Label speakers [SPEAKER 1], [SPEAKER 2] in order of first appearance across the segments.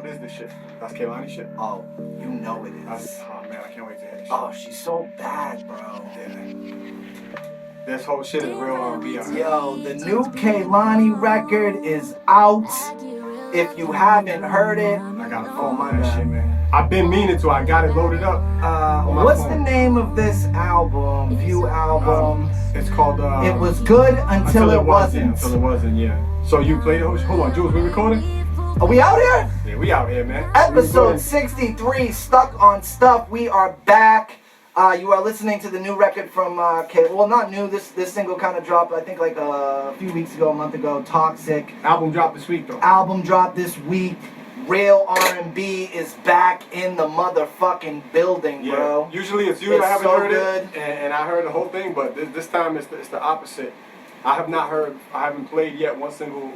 [SPEAKER 1] What is this shit? That's Kehlani shit?
[SPEAKER 2] Oh, you know it is.
[SPEAKER 1] Oh man, I can't wait to hear this shit.
[SPEAKER 2] Oh, she's so bad, bro.
[SPEAKER 1] Yeah. This whole shit is real R&B.
[SPEAKER 2] Yo, the new Kehlani record is out. If you haven't heard it,
[SPEAKER 1] I gotta phone that shit, man. I've been meaning to. I got it loaded up.
[SPEAKER 2] What's the name of this album? View album.
[SPEAKER 1] It's called.
[SPEAKER 2] It was good until it wasn't.
[SPEAKER 1] Until it wasn't, yeah. So you played it. Hold on, Jules. We recording?
[SPEAKER 2] Are we out here?
[SPEAKER 1] Yeah, we out here, man.
[SPEAKER 2] Episode 63, Stuck on Stuff. We are back. You are listening to the new record from well, not new. This single kind of dropped, I think, like a few weeks ago, a month ago. Toxic.
[SPEAKER 1] Album dropped this week, though.
[SPEAKER 2] Album dropped this week. Real R&B is back in the motherfucking building, bro.
[SPEAKER 1] Usually it's you that haven't
[SPEAKER 2] so
[SPEAKER 1] heard
[SPEAKER 2] good.
[SPEAKER 1] it, and I heard the whole thing, but this time it's the opposite. I haven't played yet one single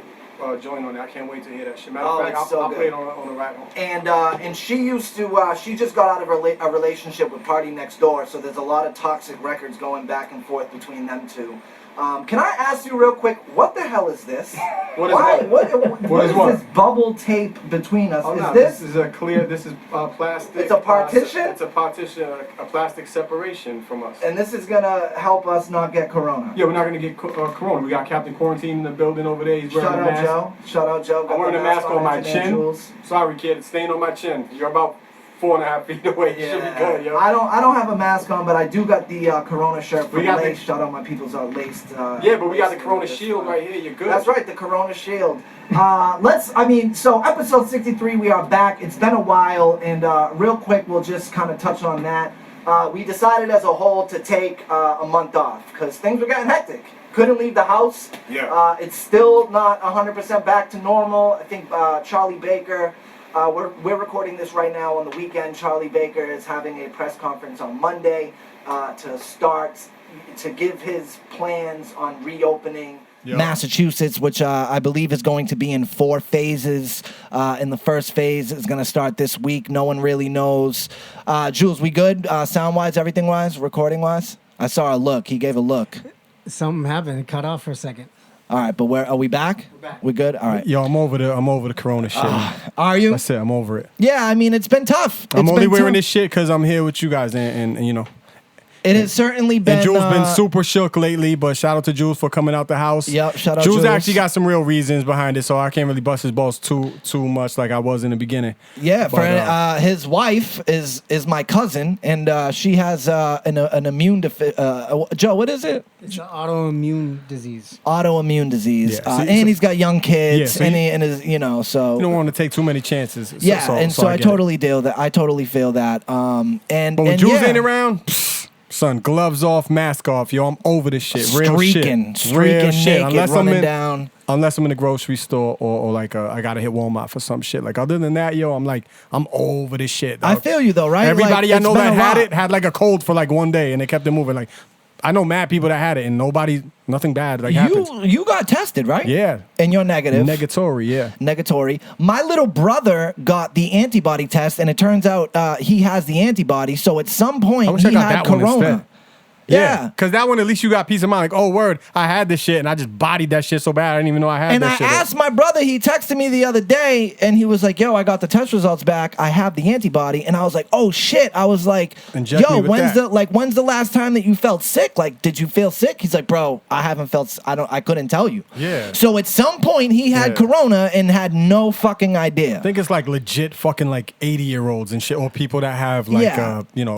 [SPEAKER 1] joint on it. I can't wait to hear that shit. Matter of fact, I'll play it on the ride home.
[SPEAKER 2] And she used to, she just got out of a relationship with Party Next Door, so there's a lot of toxic records going back and forth between them two. Can I ask you real quick, what the hell is this?
[SPEAKER 1] What is
[SPEAKER 2] this bubble tape between us?
[SPEAKER 1] This is a clear, this is plastic.
[SPEAKER 2] It's a partition?
[SPEAKER 1] It's a partition, a plastic separation from us.
[SPEAKER 2] And this is going to help us not get corona.
[SPEAKER 1] Yeah, we're not going to get corona. We got Captain Quarantine in the building over there. He's wearing a mask.
[SPEAKER 2] Shout out Joe.
[SPEAKER 1] I'm wearing a mask on my chin. Sorry, kid, it's staying on my chin. You're about 4.5 feet away. You should be good, yo.
[SPEAKER 2] I don't have a mask on, but I do got the Corona shirt from Lace. Shout out my people's laced.
[SPEAKER 1] Yeah, but we got the Corona shield right here. You're good.
[SPEAKER 2] That's right, the Corona shield. So episode 63, we are back. It's been a while, and real quick, we'll just kind of touch on that. We decided as a whole to take a month off because things were getting hectic. Couldn't leave the house.
[SPEAKER 1] Yeah.
[SPEAKER 2] It's still not 100% back to normal. I think Charlie Baker. We're recording this right now on the weekend. Charlie Baker is having a press conference on Monday to give his plans on reopening Massachusetts, which I believe is going to be in 4 phases. In the first phase is going to start this week. No one really knows. Jules, we good? Sound-wise, everything-wise, recording-wise? I saw a look. He gave a look.
[SPEAKER 3] Something happened. It cut off for a second.
[SPEAKER 2] All right, but where are we back?
[SPEAKER 3] We're back.
[SPEAKER 2] We good? All right.
[SPEAKER 1] Yo, I'm over the Corona shit.
[SPEAKER 2] Are you?
[SPEAKER 1] That's it. I'm over it.
[SPEAKER 2] Yeah, I mean, it's been tough.
[SPEAKER 1] I'm only wearing this shit because I'm here with you guys, and you know.
[SPEAKER 2] It has certainly been.
[SPEAKER 1] And Jules been super shook lately, but shout out to Jules for coming out the house.
[SPEAKER 2] Yep, shout out
[SPEAKER 1] Jules.
[SPEAKER 2] Jules
[SPEAKER 1] Actually got some real reasons behind it, so I can't really bust his balls too much like I was in the beginning.
[SPEAKER 2] Yeah, but, his wife is my cousin, and she has an immune Joe, what is it?
[SPEAKER 3] It's an autoimmune disease.
[SPEAKER 2] Autoimmune disease,
[SPEAKER 1] yeah,
[SPEAKER 2] and he's got young kids,
[SPEAKER 1] so
[SPEAKER 2] and his, so
[SPEAKER 1] you don't want to take too many chances.
[SPEAKER 2] So I totally feel that. I totally feel that.
[SPEAKER 1] But when Jules ain't around. Son, gloves off, mask off, yo. I'm over this shit. Real shit.
[SPEAKER 2] Real shit.
[SPEAKER 1] Unless
[SPEAKER 2] running down.
[SPEAKER 1] Unless I'm in the grocery store or like I gotta hit Walmart for some shit. Like other than that, yo, I'm over this shit. Dog.
[SPEAKER 2] I feel you though, right?
[SPEAKER 1] Everybody I know that had like a cold for like one day and they kept it moving. Like I know mad people that had it and nothing bad happened.
[SPEAKER 2] You got tested, right?
[SPEAKER 1] Yeah.
[SPEAKER 2] And you're negative.
[SPEAKER 1] Negatory, yeah.
[SPEAKER 2] Negatory. My little brother got the antibody test, and it turns out he has the antibody. So at some point he had corona.
[SPEAKER 1] Yeah, because that one, at least you got peace of mind. Like, oh, word, I had this shit, and I just bodied that shit so bad, I didn't even know I had that shit.
[SPEAKER 2] And I asked my brother, he texted me the other day, and he was like, yo, I got the test results back. I have the antibody. And I was like, oh, shit. I was like, yo, when's the last time that you felt sick? Like, did you feel sick? He's like, bro, I haven't felt, I couldn't tell you.
[SPEAKER 1] Yeah.
[SPEAKER 2] So at some point, he had corona and had no fucking idea.
[SPEAKER 1] I think it's like legit fucking like 80-year-olds and shit, or people that have like,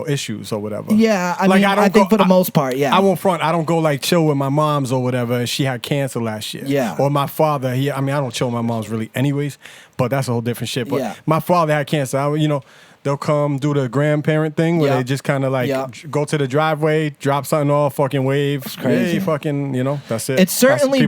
[SPEAKER 1] issues or whatever.
[SPEAKER 2] Yeah, I think for the most part, yeah.
[SPEAKER 1] I won't front. I don't go like chill with my mom's or whatever. She had cancer last year.
[SPEAKER 2] Yeah.
[SPEAKER 1] Or my father. I don't chill with my mom's really anyways, but that's a whole different shit. But my father had cancer. They'll come do the grandparent thing where they just kind of like go to the driveway, drop something off, fucking wave. It's
[SPEAKER 2] crazy.
[SPEAKER 1] Hey, fucking, that's it.
[SPEAKER 2] It's certainly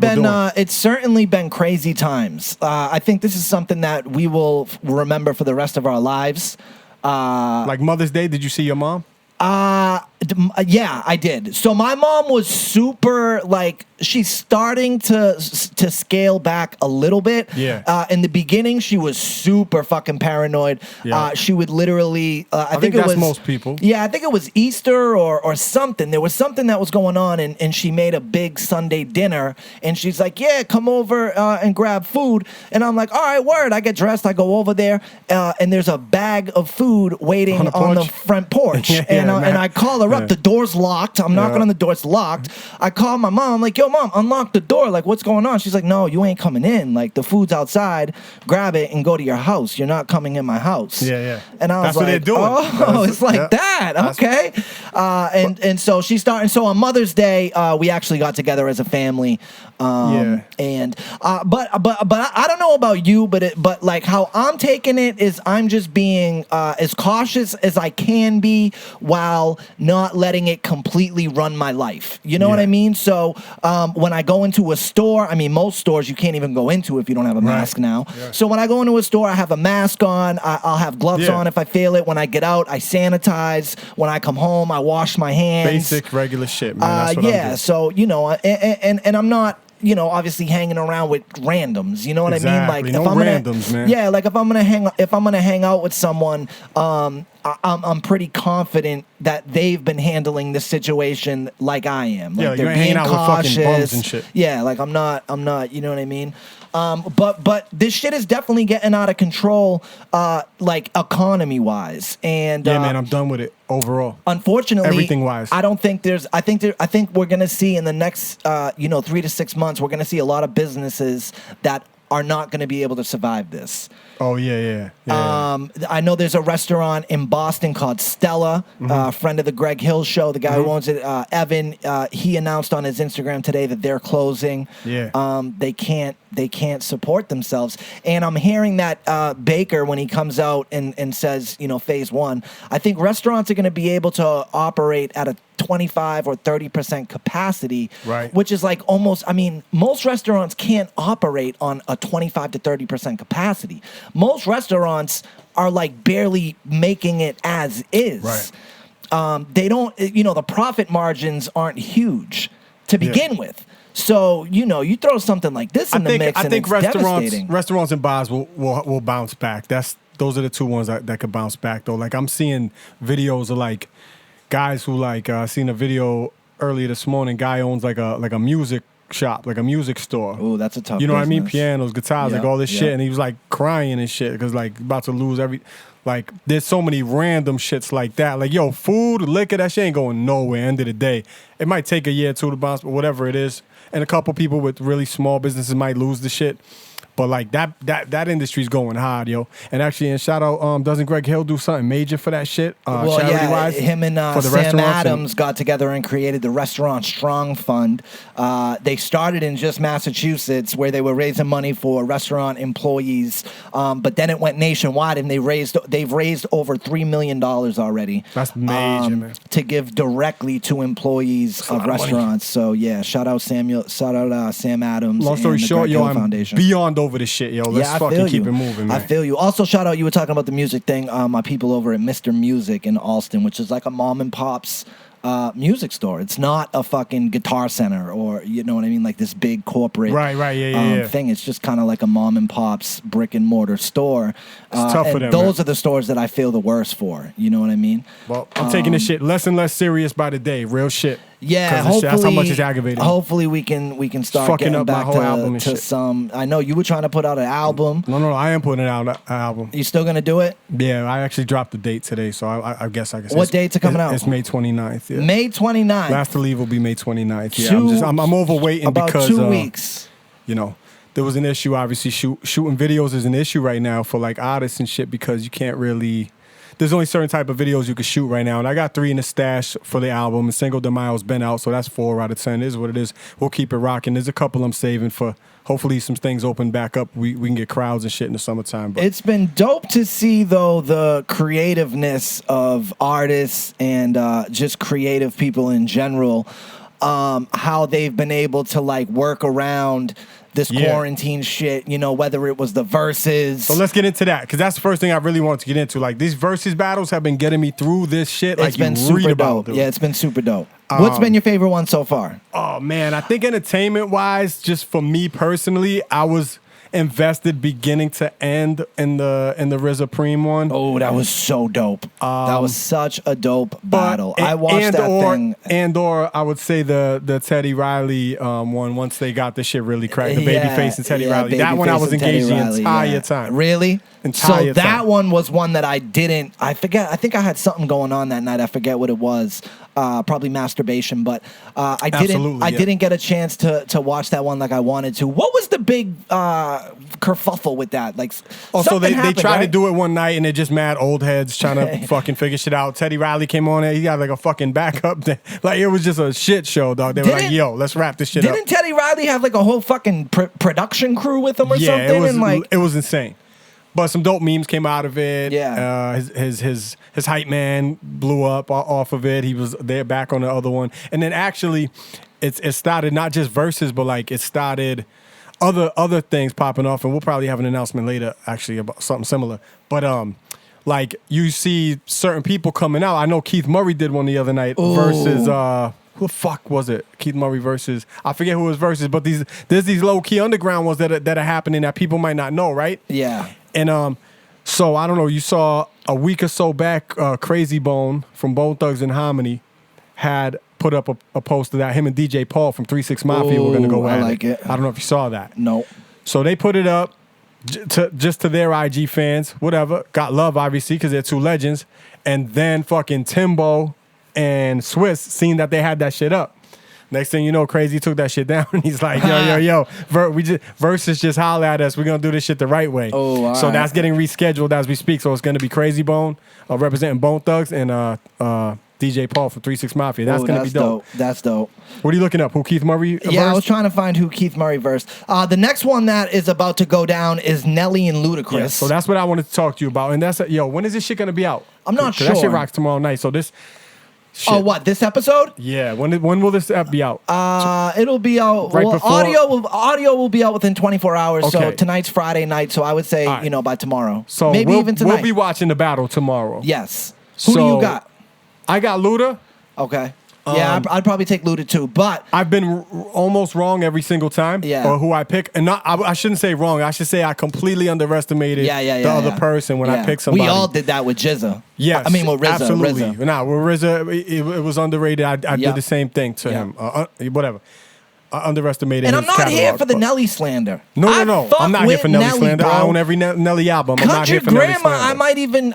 [SPEAKER 2] been crazy times. I think this is something that we will remember for the rest of our lives.
[SPEAKER 1] Like Mother's Day, did you see your mom?
[SPEAKER 2] Yeah, I did. So my mom was super, like, she's starting to scale back a little bit.
[SPEAKER 1] Yeah.
[SPEAKER 2] In the beginning, she was super fucking paranoid.
[SPEAKER 1] Yeah.
[SPEAKER 2] She would literally. I think
[SPEAKER 1] that's
[SPEAKER 2] it was
[SPEAKER 1] most people.
[SPEAKER 2] Yeah, I think it was Easter or something. There was something that was going on, and she made a big Sunday dinner, and she's like, "Yeah, come over and grab food." And I'm like, "All right, word." I get dressed, I go over there, and there's a bag of food waiting on the front porch, and I call her up. The door's locked. I'm knocking on the door. It's locked. I call my mom. I'm like, "Yo, mom, unlock the door. Like, what's going on?" She's like, "No, you ain't coming in. Like, the food's outside. Grab it and go to your house. You're not coming in my house."
[SPEAKER 1] Yeah.
[SPEAKER 2] And I was
[SPEAKER 1] That's
[SPEAKER 2] like,
[SPEAKER 1] what they're doing.
[SPEAKER 2] "Oh, it's like that. Okay." And so she's starting. So on Mother's Day, we actually got together as a family. And but I don't know about you, but like how I'm taking it is I'm just being as cautious as I can be while not letting it completely run my life. You know what I mean? So when I go into a store, I mean most stores you can't even go into if you don't have a mask now. Yeah. So when I go into a store, I have a mask on. I'll have gloves on if I feel it. When I get out, I sanitize. When I come home, I wash my hands.
[SPEAKER 1] Basic regular shit, man. That's what I'm doing.
[SPEAKER 2] So you know, and I'm not. You know, obviously hanging around with randoms. You know what I mean? Like
[SPEAKER 1] if I'm randoms, man.
[SPEAKER 2] Yeah, like if I'm gonna hang out with someone, I'm pretty confident that they've been handling this situation like I am. Like
[SPEAKER 1] you're hanging out with fucking bums and shit.
[SPEAKER 2] Yeah, like I'm not. You know what I mean? But this shit is definitely getting out of control, like economy wise. And
[SPEAKER 1] man, I'm done with it overall.
[SPEAKER 2] Unfortunately,
[SPEAKER 1] everything wise,
[SPEAKER 2] I don't think there's. I think we're gonna see in the next 3 to 6 months, we're gonna see a lot of businesses that are not going to be able to survive this.
[SPEAKER 1] Oh, yeah.
[SPEAKER 2] I know there's a restaurant in Boston called Stella, friend of the Greg Hill show, the guy who owns it, Evan, he announced on his Instagram today that they're closing.
[SPEAKER 1] Yeah.
[SPEAKER 2] They can't support themselves. And I'm hearing that Baker, when he comes out and says, phase one, I think restaurants are going to be able to operate at a 25 or 30% capacity,
[SPEAKER 1] right?
[SPEAKER 2] Which is like almost, most restaurants can't operate on a 25 to 30% capacity. Most restaurants are like barely making it as is.
[SPEAKER 1] Right.
[SPEAKER 2] They don't, the profit margins aren't huge to begin with. So, you throw something like this in the mix, and it's devastating.
[SPEAKER 1] Restaurants and bars will bounce back. Those are the two ones that could bounce back, though. Like, I'm seeing videos of like guys who I seen a video earlier this morning. Guy owns like a music shop, like a music store.
[SPEAKER 2] Oh, that's a tough.
[SPEAKER 1] You know
[SPEAKER 2] business.
[SPEAKER 1] what I mean? Pianos, guitars, like all this shit, and he was like crying and shit because like about to lose every. Like, there's so many random shits like that. Like, yo, food, liquor, that shit ain't going nowhere. End of the day, it might take a year or two to bounce, but whatever it is, and a couple people with really small businesses might lose the shit. But like that industry's going hard, yo. And actually, and shout out, doesn't Greg Hill do something major for that shit? Charity-wise?
[SPEAKER 2] Him and Sam Adams got together and created the Restaurant Strong Fund. They started in just Massachusetts, where they were raising money for restaurant employees. But then it went nationwide, and they've raised over $3 million already.
[SPEAKER 1] That's major, man.
[SPEAKER 2] To give directly to employees of restaurants. So yeah, shout out Sam Adams.
[SPEAKER 1] Long story short, yo, I'm
[SPEAKER 2] Foundation.
[SPEAKER 1] beyond over this shit, yo. Let's fucking keep it moving, man.
[SPEAKER 2] I feel you. Also, shout out, you were talking about the music thing. My people over at Mr. Music in Alston, which is like a mom and pop's music store. It's not a fucking Guitar Center or, you know what I mean, like this big corporate thing. It's just kind of like a mom and pop's brick and mortar store.
[SPEAKER 1] It's tough for them.
[SPEAKER 2] Those are the stores that I feel the worst for. You know what I mean?
[SPEAKER 1] Well, I'm taking this shit less and less serious by the day. Real shit.
[SPEAKER 2] Yeah,
[SPEAKER 1] hopefully, that's how much it's aggravating.
[SPEAKER 2] Hopefully we can start
[SPEAKER 1] fucking
[SPEAKER 2] getting
[SPEAKER 1] up
[SPEAKER 2] back
[SPEAKER 1] my whole album and
[SPEAKER 2] to
[SPEAKER 1] shit.
[SPEAKER 2] some. I know you were trying to put out an album.
[SPEAKER 1] No, I am putting out an album.
[SPEAKER 2] You still gonna do it?
[SPEAKER 1] Yeah, I actually dropped the date today, so I guess I can say.
[SPEAKER 2] What dates are coming out?
[SPEAKER 1] It's May 29th. Yeah.
[SPEAKER 2] May 29th.
[SPEAKER 1] Last to Leave will be May 29th. Yeah, I'm overweighting
[SPEAKER 2] about
[SPEAKER 1] because
[SPEAKER 2] 2 weeks.
[SPEAKER 1] There was an issue. Obviously, shooting videos is an issue right now for like artists and shit because you can't really. There's only certain type of videos you can shoot right now, and I got 3 in the stash for the album. And Cinco de Mayo's been out, so that's 4 out of 10. It is what it is. We'll keep it rocking. There's a couple I'm saving for. Hopefully, some things open back up. We can get crowds and shit in the summertime. But
[SPEAKER 2] it's been dope to see, though, the creativeness of artists and just creative people in general. How they've been able to like work around this quarantine shit, you know, whether it was the Versuz.
[SPEAKER 1] So let's get into that, because that's the first thing I really want to get into. Like, these Versuz battles have been getting me through this shit. Like,
[SPEAKER 2] it's been super dope. Yeah, it's been super dope. What's been your favorite one so far?
[SPEAKER 1] Oh, man, I think entertainment-wise, just for me personally, I was invested beginning to end in the RZA Preem one.
[SPEAKER 2] Oh, that was so dope. That was such a dope battle. I watched that thing.
[SPEAKER 1] Or I would say the Teddy Riley one, once they got the shit really cracked. The Babyface and Teddy Riley. That one I was engaged the entire time.
[SPEAKER 2] Really?
[SPEAKER 1] Entire
[SPEAKER 2] that
[SPEAKER 1] time.
[SPEAKER 2] one was one that I didn't. I forget. I think I had something going on that night. I forget what it was. Probably masturbation, but I didn't get a chance to watch that one like I wanted to. What was the big kerfuffle with that? Like,
[SPEAKER 1] so they tried to do it one night and they're just mad old heads trying to fucking figure shit out. Teddy Riley came on there. He got like a fucking backup. Like, it was just a shit show, dog. They were like, yo, let's wrap this shit up.
[SPEAKER 2] Didn't Teddy Riley have like a whole fucking production crew with him or something?
[SPEAKER 1] It was insane. But some dope memes came out of it.
[SPEAKER 2] Yeah.
[SPEAKER 1] His hype man blew up off of it. He was there back on the other one. And then actually, it started not just Versuz, but like it started other things popping off. And we'll probably have an announcement later, actually, about something similar. But like you see certain people coming out. I know Keith Murray did one the other night versus who the fuck was it? Keith Murray versus, I forget who was versus, but there's these low key underground ones that are happening that people might not know, right?
[SPEAKER 2] Yeah.
[SPEAKER 1] And so I don't know. You saw a week or so back, Crazy Bone from Bone Thugs and Harmony had put up a post of that. Him and DJ Paul from 3-6 Mafia were going to go at it.
[SPEAKER 2] I like it.
[SPEAKER 1] I don't know if you saw that.
[SPEAKER 2] No.
[SPEAKER 1] So they put it up just to their IG fans. Whatever. Got love, obviously, because they're two legends. And then fucking Timbo and Swiss seen that they had that shit up. Next thing you know, Crazy took that shit down, and he's like, yo, Versuz just holler at us. We're going to do this shit the right way.
[SPEAKER 2] Oh,
[SPEAKER 1] so that's getting rescheduled as we speak. So it's going to be Crazy Bone representing Bone Thugs and DJ Paul from 3-6 Mafia. That's going to be dope.
[SPEAKER 2] That's dope.
[SPEAKER 1] What are you looking up? Who Keith Murray versed?
[SPEAKER 2] Yeah, I was trying to find who Keith Murray versed. The next one that is about to go down is Nelly and Ludacris.
[SPEAKER 1] Yeah, so that's what I wanted to talk to you about. And that's, when is this shit going to be out?
[SPEAKER 2] I'm not sure.
[SPEAKER 1] That shit rocks tomorrow night. So this... Shit.
[SPEAKER 2] Oh, what, this episode?
[SPEAKER 1] Yeah. When will this app be out?
[SPEAKER 2] It'll be out.
[SPEAKER 1] Right before?
[SPEAKER 2] Audio will be out within 24 hours.
[SPEAKER 1] Okay.
[SPEAKER 2] So tonight's Friday night. So I would say, by tomorrow.
[SPEAKER 1] So
[SPEAKER 2] maybe even tonight.
[SPEAKER 1] We'll be watching the battle tomorrow.
[SPEAKER 2] Yes. Who do you got?
[SPEAKER 1] I got Luda.
[SPEAKER 2] Okay. Yeah, I'd probably take Luda too, but
[SPEAKER 1] I've been almost wrong every single time.
[SPEAKER 2] Yeah.
[SPEAKER 1] Or who I pick, and I shouldn't say wrong. I should say I completely underestimated the other person when I picked somebody.
[SPEAKER 2] We all did that with Jizza.
[SPEAKER 1] Yes,
[SPEAKER 2] I mean with RZA.
[SPEAKER 1] Absolutely.
[SPEAKER 2] RZA.
[SPEAKER 1] Nah, with RZA, it was underrated. I did the same thing to him. Whatever. I underestimated.
[SPEAKER 2] And
[SPEAKER 1] his
[SPEAKER 2] I'm not
[SPEAKER 1] catalog,
[SPEAKER 2] here for the Nelly slander.
[SPEAKER 1] No. I'm not here for Nelly slander.
[SPEAKER 2] Bro.
[SPEAKER 1] I own every Nelly album. I'm not here for Nelly slander.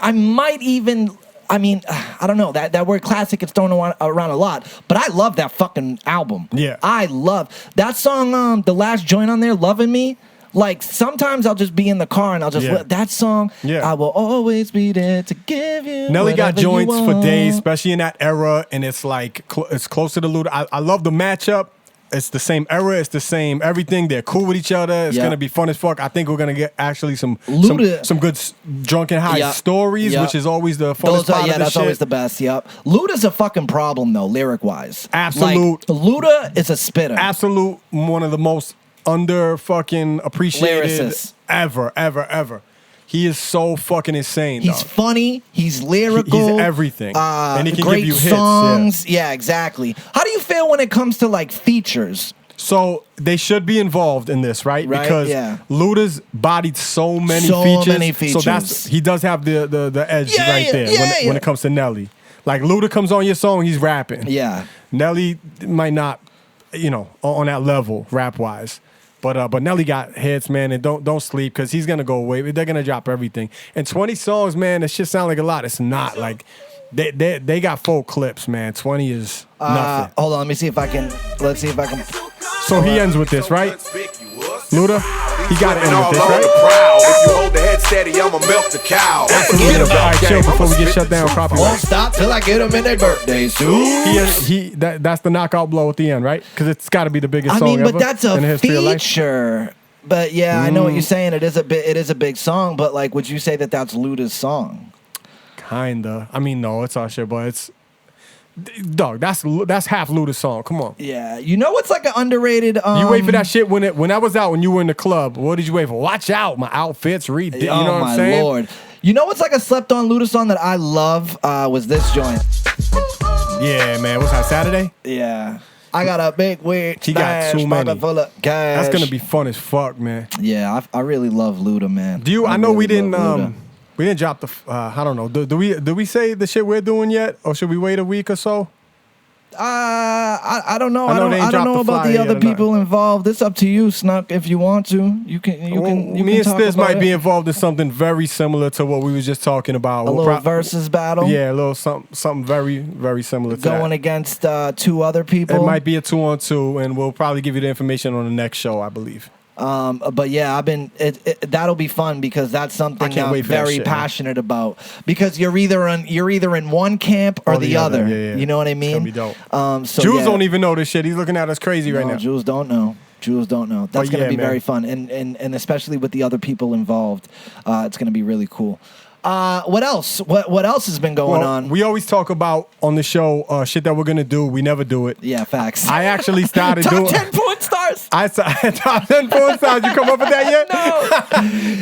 [SPEAKER 2] I might even. I mean, I don't know. That word classic gets thrown around a lot, but I love that fucking album.
[SPEAKER 1] Yeah.
[SPEAKER 2] I love that song, the last joint on there, Loving Me. Like, sometimes I'll just be in the car and I'll just that song, I will always be there to give you
[SPEAKER 1] Nelly got joints for days, especially in that era, and it's like, it's closer to Luda. I love the matchup. It's the same era. It's the same everything. They're cool with each other. It's gonna be fun as fuck. I think we're gonna get actually some good drunken high stories, which is always the funnest part of the
[SPEAKER 2] that's
[SPEAKER 1] shit.
[SPEAKER 2] always the best. Yep. Luda's a fucking problem though, lyric wise.
[SPEAKER 1] Absolute.
[SPEAKER 2] Like, Luda is a spitter.
[SPEAKER 1] Absolute. One of the most under fucking appreciated
[SPEAKER 2] lyricists
[SPEAKER 1] ever. He is so fucking insane.
[SPEAKER 2] He's funny. He's lyrical.
[SPEAKER 1] He's everything. And he can
[SPEAKER 2] great
[SPEAKER 1] give you
[SPEAKER 2] songs.
[SPEAKER 1] hits.
[SPEAKER 2] Yeah, exactly. How do you feel when it comes to like features?
[SPEAKER 1] So they should be involved in this, right? Because Luda's bodied so many features. So he does have the edge there when it comes to Nelly. Like, Luda comes on your song, he's rapping.
[SPEAKER 2] Yeah.
[SPEAKER 1] Nelly might not, on that level rap wise. But Nelly got hits, man, and don't sleep, because he's gonna go away. They're gonna drop everything. And 20 songs, man, that shit sound like a lot. It's not. Like, they got full clips, man. 20 is nothing.
[SPEAKER 2] Hold on, let's see if I can.
[SPEAKER 1] So he ends with this, right? Luda, he got to end with this, right?
[SPEAKER 4] If you hold the head steady, I'ma milk the cow.
[SPEAKER 1] Absolutely. All right, chill before we get shut down. Copyright.
[SPEAKER 2] Won't stop till I get them in their birthday suit.
[SPEAKER 1] That's the knockout blow at the end, right? Because it's got to be the biggest song ever.
[SPEAKER 2] But that's a feature. But yeah, I know what you're saying. It is a big song. But like, would you say that that's Luda's song?
[SPEAKER 1] Kinda. I mean, no, it's Usher, but Dog, that's half Luda's song. Come on.
[SPEAKER 2] Yeah, you know what's like an underrated.
[SPEAKER 1] You wait for that shit when that was out when you were in the club. What did you wait for? Watch out, my outfits read. You know what I'm saying?
[SPEAKER 2] Lord. You know what's like a slept on Luda song that I love was this joint.
[SPEAKER 1] Yeah, man. What's that, Saturday?
[SPEAKER 2] Yeah. I got a big weird
[SPEAKER 1] He got too many.
[SPEAKER 2] full of cash.
[SPEAKER 1] That's gonna be fun as fuck, man.
[SPEAKER 2] Yeah, I really love Luda, man.
[SPEAKER 1] I know we didn't drop the I don't know. Do we say the shit we're doing yet, or should we wait a week or so?
[SPEAKER 2] I don't know. I
[SPEAKER 1] they ain't
[SPEAKER 2] don't know
[SPEAKER 1] dropped the
[SPEAKER 2] about
[SPEAKER 1] flyer
[SPEAKER 2] the other
[SPEAKER 1] yet or
[SPEAKER 2] people involved. It's up to you, Snuk. If you want to, you can.
[SPEAKER 1] Me and Stiz might be involved in something very similar to what we was just talking about.
[SPEAKER 2] A little versus battle.
[SPEAKER 1] Yeah, a little something very, very similar to
[SPEAKER 2] going
[SPEAKER 1] that.
[SPEAKER 2] against two other people.
[SPEAKER 1] It might be a 2-on-2, and we'll probably give you the information on the next show, I believe.
[SPEAKER 2] But yeah, I've been. That'll be fun because that's something I'm very passionate about. Because you're either in one camp or the other.
[SPEAKER 1] Yeah.
[SPEAKER 2] You know what I mean?
[SPEAKER 1] It's gonna be dope.
[SPEAKER 2] So
[SPEAKER 1] Jules don't even know this shit. He's looking at us crazy right now.
[SPEAKER 2] Jules don't know. That's gonna be very fun, and especially with the other people involved, it's gonna be really cool. What else? What else has been going on?
[SPEAKER 1] We always talk about on the show shit that we're gonna do. We never do it.
[SPEAKER 2] Yeah, facts.
[SPEAKER 1] I actually started doing
[SPEAKER 2] top 10 porn stars.
[SPEAKER 1] Top 10 porn stars. You come up with that yet?
[SPEAKER 2] No.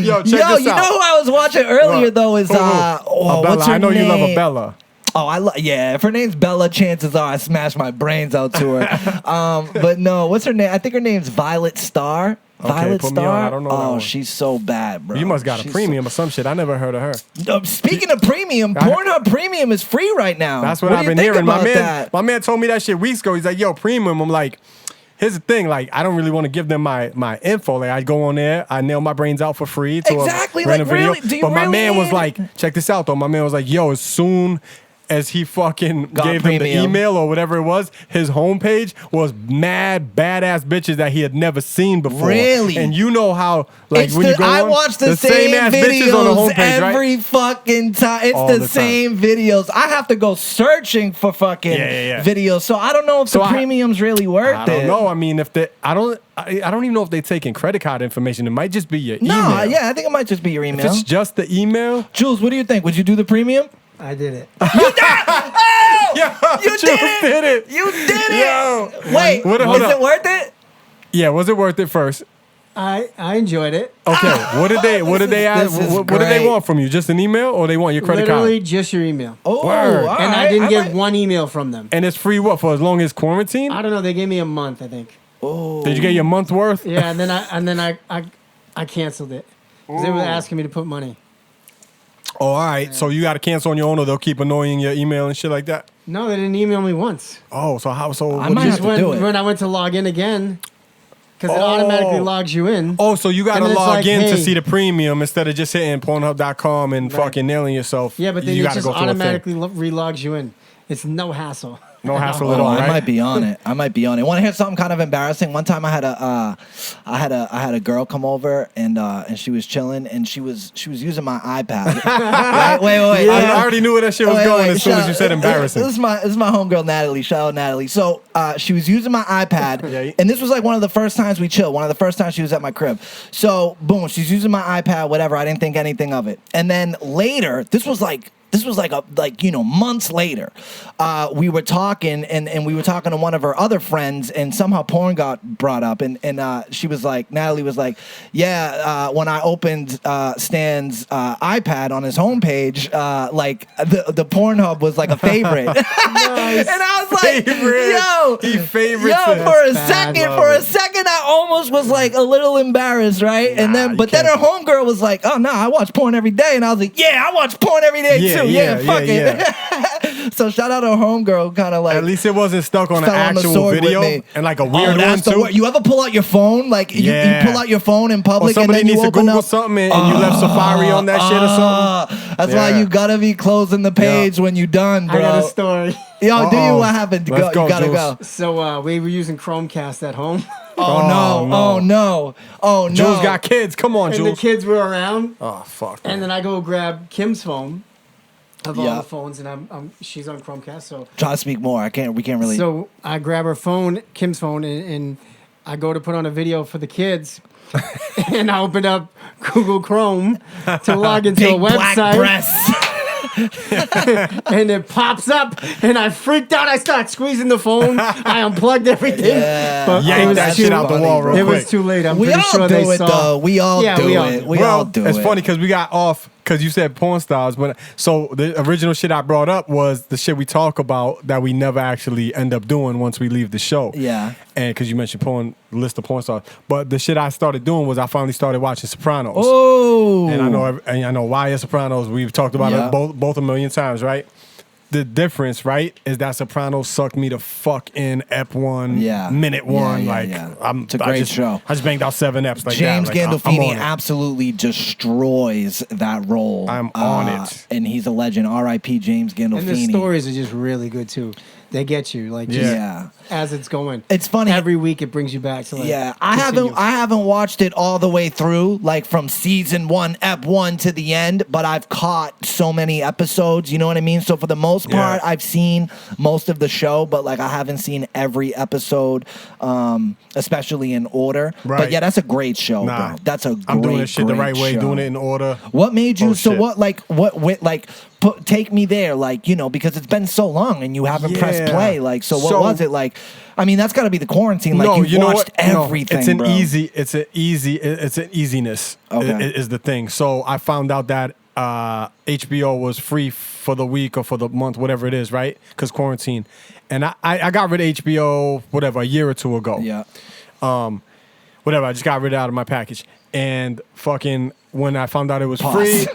[SPEAKER 1] Yo, check this out.
[SPEAKER 2] You know who I was watching earlier though is what's her
[SPEAKER 1] I know
[SPEAKER 2] name?
[SPEAKER 1] you love a Bella.
[SPEAKER 2] Oh, if her name's Bella, chances are I smashed my brains out to her. But no, what's her name? I think her name's Violet Star. Violet
[SPEAKER 1] put
[SPEAKER 2] Star.
[SPEAKER 1] me on. I don't know that one.
[SPEAKER 2] She's so bad, bro.
[SPEAKER 1] You must got a premium or some shit. I never heard of her.
[SPEAKER 2] Speaking of premium, Pornhub Premium is free right now.
[SPEAKER 1] That's what I've been hearing. My man told me that shit weeks ago. He's like, yo, premium. I'm like, here's the thing. Like, I don't really want to give them my info. Like, I go on there, I nail my brains out for free to
[SPEAKER 2] exactly.
[SPEAKER 1] a random video.
[SPEAKER 2] Really?
[SPEAKER 1] But my man was like, check this out though. My man was like, yo, as soon as he fucking gave them the email or whatever it was, his homepage was mad badass bitches that he had never seen before.
[SPEAKER 2] Really?
[SPEAKER 1] And you know how, like, when you go
[SPEAKER 2] I
[SPEAKER 1] on,
[SPEAKER 2] watch the same
[SPEAKER 1] ass
[SPEAKER 2] videos
[SPEAKER 1] bitches on the homepage,
[SPEAKER 2] every
[SPEAKER 1] right?
[SPEAKER 2] fucking time. It's
[SPEAKER 1] All
[SPEAKER 2] the same videos. I have to go searching for fucking videos. So I don't know if the premium's really worth it.
[SPEAKER 1] I don't know. I mean, I don't even know if they're taking credit card information. It might just be your email.
[SPEAKER 2] No, yeah, I think it might just be your email.
[SPEAKER 1] If it's just the email.
[SPEAKER 2] Jules, what do you think? Would you do the premium?
[SPEAKER 3] I did it.
[SPEAKER 2] You did it! Oh!
[SPEAKER 1] Yo,
[SPEAKER 2] You did it! You did it!
[SPEAKER 1] Yo.
[SPEAKER 2] Wait, is it worth it?
[SPEAKER 1] Yeah, was it worth it first?
[SPEAKER 3] I enjoyed it.
[SPEAKER 1] Okay, what did they ask? What did they want from you? Just an email, or they want your credit
[SPEAKER 3] Literally
[SPEAKER 1] card?
[SPEAKER 3] just your email.
[SPEAKER 2] Oh,
[SPEAKER 1] Word.
[SPEAKER 3] And I didn't get one email from them.
[SPEAKER 1] And it's free what, for as long as quarantine?
[SPEAKER 3] I don't know. They gave me a month, I think.
[SPEAKER 2] Oh.
[SPEAKER 1] Did you get your month worth?
[SPEAKER 3] Yeah, and then I canceled it because they were asking me to put money.
[SPEAKER 1] Oh, all right. So you got to cancel on your own, or they'll keep annoying your email and shit like that.
[SPEAKER 3] No, they didn't email me once.
[SPEAKER 1] Oh, so how? So
[SPEAKER 2] I might have to do it.
[SPEAKER 3] When I went to log in again, because it automatically logs you in.
[SPEAKER 1] Oh, so you got to
[SPEAKER 3] And then it's
[SPEAKER 1] log
[SPEAKER 3] like,
[SPEAKER 1] in to
[SPEAKER 3] hey.
[SPEAKER 1] see the premium instead of just hitting Pornhub.com and fucking nailing yourself.
[SPEAKER 3] Yeah, but then
[SPEAKER 1] you
[SPEAKER 3] it
[SPEAKER 1] gotta
[SPEAKER 3] just
[SPEAKER 1] go through a thing.
[SPEAKER 3] automatically relogs you in. It's no hassle.
[SPEAKER 1] No hassle at all.
[SPEAKER 2] I
[SPEAKER 1] Right?
[SPEAKER 2] might be on it. Want to hear something kind of embarrassing? One time I had a girl come over and she was chilling and she was using my iPad. Right? Wait.
[SPEAKER 1] I already knew where that shit was going as soon as you said embarrassing.
[SPEAKER 2] This is my homegirl Natalie. Shout out Natalie. So she was using my iPad,
[SPEAKER 1] Yeah.
[SPEAKER 2] and this was like one of the first times we chilled. One of the first times she was at my crib. So boom, she's using my iPad. Whatever. I didn't think anything of it. And then later, this was like months later, we were talking and we were talking to one of her other friends and somehow porn got brought up and she was like, Natalie was like, when I opened Stan's iPad on his homepage, like the Pornhub was like a favorite. Nice. And I was like, yo,
[SPEAKER 1] he favorites it.
[SPEAKER 2] for a second, I almost was like a little embarrassed, right? And then her homegirl was like, oh no, I watch porn every day. And I was like, yeah, I watch porn every day too. Yeah, fuck it. So shout out to homegirl, kind of like.
[SPEAKER 1] At least it wasn't stuck on an actual video and like a weird one too.
[SPEAKER 2] You ever pull out your phone? Like you pull out your phone in public
[SPEAKER 1] or
[SPEAKER 2] and then you
[SPEAKER 1] needs to
[SPEAKER 2] open
[SPEAKER 1] Google
[SPEAKER 2] up
[SPEAKER 1] something and you left Safari on that shit or something.
[SPEAKER 2] That's why you gotta be closing the page when you done, bro.
[SPEAKER 3] I got a story.
[SPEAKER 2] Yo, do you? What happened?
[SPEAKER 1] Let's go,
[SPEAKER 2] you gotta
[SPEAKER 1] Jules.
[SPEAKER 2] go.
[SPEAKER 3] So we were using Chromecast at home.
[SPEAKER 2] Oh no.
[SPEAKER 1] Jules got kids. Come on,
[SPEAKER 3] And
[SPEAKER 1] Jules.
[SPEAKER 3] the kids were around.
[SPEAKER 1] Oh fuck.
[SPEAKER 3] And then I go grab Kim's phone of all
[SPEAKER 2] Yeah.
[SPEAKER 3] the phones, and she's on Chromecast. So
[SPEAKER 2] Try to speak more. We can't really.
[SPEAKER 3] So I grab her phone, Kim's phone, and I go to put on a video for the kids. And I open up Google Chrome to log into
[SPEAKER 2] Big
[SPEAKER 3] a website.
[SPEAKER 2] black breasts.
[SPEAKER 3] and it pops up, and I freaked out. I start squeezing the phone. I unplugged everything.
[SPEAKER 2] Yeah.
[SPEAKER 3] But
[SPEAKER 1] Yank that shit out the wall real quick.
[SPEAKER 3] It was too late. I'm
[SPEAKER 2] We
[SPEAKER 3] pretty
[SPEAKER 2] all
[SPEAKER 3] sure
[SPEAKER 2] do
[SPEAKER 3] they
[SPEAKER 2] it
[SPEAKER 3] saw.
[SPEAKER 2] though. We all do it. We all do it.
[SPEAKER 1] It's funny because we got off because you said porn stars, but so the original shit I brought up was the shit we talk about that we never actually end up doing once we leave the show.
[SPEAKER 2] Yeah.
[SPEAKER 1] And because you mentioned list of porn stars, but the shit I started doing was I finally started watching Sopranos.
[SPEAKER 2] Oh.
[SPEAKER 1] And I know why it's Sopranos. We've talked about it both a million times, right? The difference, right, is that Sopranos sucked me the fuck in Ep1, minute one.
[SPEAKER 2] It's a great show.
[SPEAKER 1] I just banged out 7 eps like
[SPEAKER 2] James
[SPEAKER 1] that. Like,
[SPEAKER 2] Gandolfini absolutely destroys that role.
[SPEAKER 1] I'm on it.
[SPEAKER 2] And he's a legend. R.I.P. James Gandolfini.
[SPEAKER 3] And the stories are just really good too. They get you like just as it's going.
[SPEAKER 2] It's funny.
[SPEAKER 3] Every week it brings you back to like
[SPEAKER 2] I haven't watched it all the way through, like from season 1, ep 1 to the end, but I've caught so many episodes, you know what I mean? So for the most part, I've seen most of the show, but like I haven't seen every episode, especially in order.
[SPEAKER 1] Right.
[SPEAKER 2] But yeah, that's a great show, bro. That's a great
[SPEAKER 1] I'm doing this shit the right way,
[SPEAKER 2] show.
[SPEAKER 1] doing it in order.
[SPEAKER 2] What made you
[SPEAKER 1] shit.
[SPEAKER 2] Take me there, like, you know, because it's been so long and you haven't pressed play. Like, so what was it like? I mean, that's got to be the quarantine. Like, you watched everything.
[SPEAKER 1] It's an
[SPEAKER 2] bro.
[SPEAKER 1] it's an easiness. Is the thing. So I found out that HBO was free for the week or for the month, whatever it is, right? Because quarantine, and I got rid of HBO a year or two ago.
[SPEAKER 2] Yeah.
[SPEAKER 1] Whatever. I just got rid of it out of my package, and fucking when I found out it was free.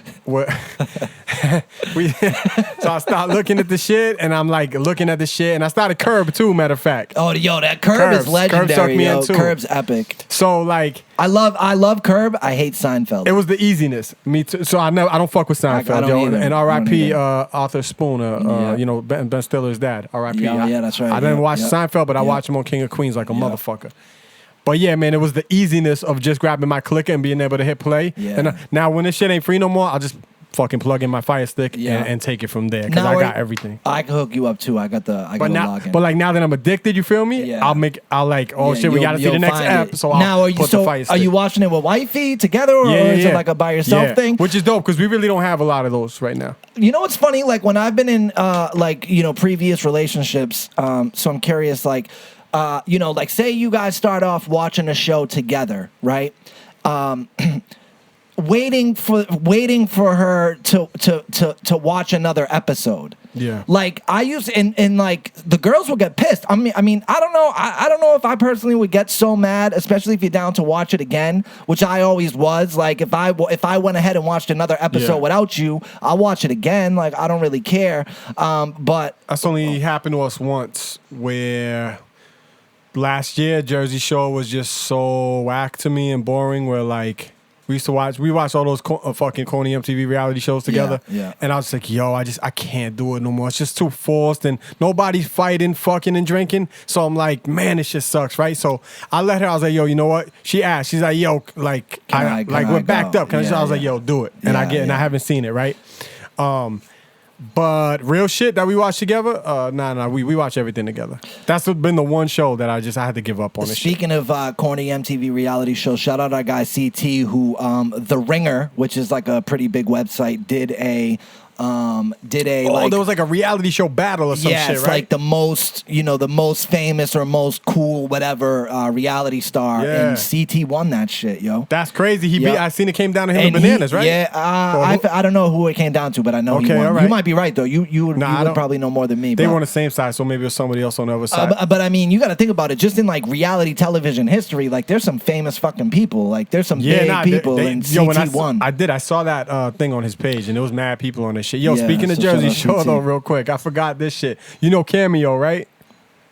[SPEAKER 1] So I started looking at the shit, and I'm like looking at the shit, and I started Curb too. Matter of fact.
[SPEAKER 2] Oh, yo, that Curb is legendary.
[SPEAKER 1] Curb sucked me in too.
[SPEAKER 2] Curb's epic.
[SPEAKER 1] So like,
[SPEAKER 2] I love Curb. I hate Seinfeld.
[SPEAKER 1] it was the easiness. Me too. So I don't fuck with Seinfeld,
[SPEAKER 2] I don't
[SPEAKER 1] yo.
[SPEAKER 2] either.
[SPEAKER 1] And
[SPEAKER 2] I
[SPEAKER 1] R.I.P.
[SPEAKER 2] don't either.
[SPEAKER 1] Arthur Spooner. You know, Ben Stiller's dad. R.I.P.
[SPEAKER 2] Yeah, that's right.
[SPEAKER 1] I didn't watch Seinfeld, but I watched him on King of Queens like a motherfucker. But yeah, man, it was the easiness of just grabbing my clicker and being able to hit play.
[SPEAKER 2] Yeah.
[SPEAKER 1] And now when this shit ain't free no more, I'll just fucking plug in my Fire Stick and take it from there because I got everything.
[SPEAKER 2] I can hook you up too. I got the login.
[SPEAKER 1] But like now that I'm addicted, you feel me?
[SPEAKER 2] Yeah.
[SPEAKER 1] We gotta see the next app. So I'll put the Fire Stick.
[SPEAKER 2] Are you watching it with wifey together or is it like a by yourself thing?
[SPEAKER 1] Which is dope because we really don't have a lot of those right now.
[SPEAKER 2] You know what's funny? Like when I've been in previous relationships, so I'm curious, like say you guys start off watching a show together, right? Waiting for her to watch another episode.
[SPEAKER 1] Yeah.
[SPEAKER 2] Like I used and like the girls will get pissed. I mean I don't know. I don't know if I personally would get so mad, especially if you're down to watch it again, which I always was. Like if I went ahead and watched another episode without you, I'll watch it again. Like I don't really care. But
[SPEAKER 1] that's only happened to us once where last year Jersey Shore was just so whack to me and boring where like we watched all those fucking corny MTV reality shows together.
[SPEAKER 2] Yeah.
[SPEAKER 1] And I was like, yo, I can't do it no more. It's just too forced and nobody's fighting, fucking and drinking. So I'm like, man, this shit sucks, right? So I let her, I was like, yo, you know what? She asked, she's like, yo, like, we're backed up. I was like, yo, do it. And and I haven't seen it, right? But real shit that we watch together, we watch everything together. That's been the one show that I had to give up on.
[SPEAKER 2] Speaking of corny MTV reality shows, shout out our guy CT who The Ringer, which is like a pretty big website, did a
[SPEAKER 1] there was like a reality show battle or some shit, right?
[SPEAKER 2] It's like the most famous or most cool whatever reality star, and CT won that shit, yo.
[SPEAKER 1] That's crazy. I seen it came down to him and Bananas, right?
[SPEAKER 2] Yeah, I don't know who it came down to, but I know he won.
[SPEAKER 1] All right.
[SPEAKER 2] You might be right though. You would probably know more than me.
[SPEAKER 1] They were on the same side, so maybe it was somebody else on the other side.
[SPEAKER 2] But I mean, you got to think about it. Just in like reality television history, like there's some famous fucking people. Like there's some big people, and CT won.
[SPEAKER 1] I saw that thing on his page, and there was mad people on this shit. Yo, speaking of Jersey Shore, though, real quick, I forgot this shit. You know Cameo, right?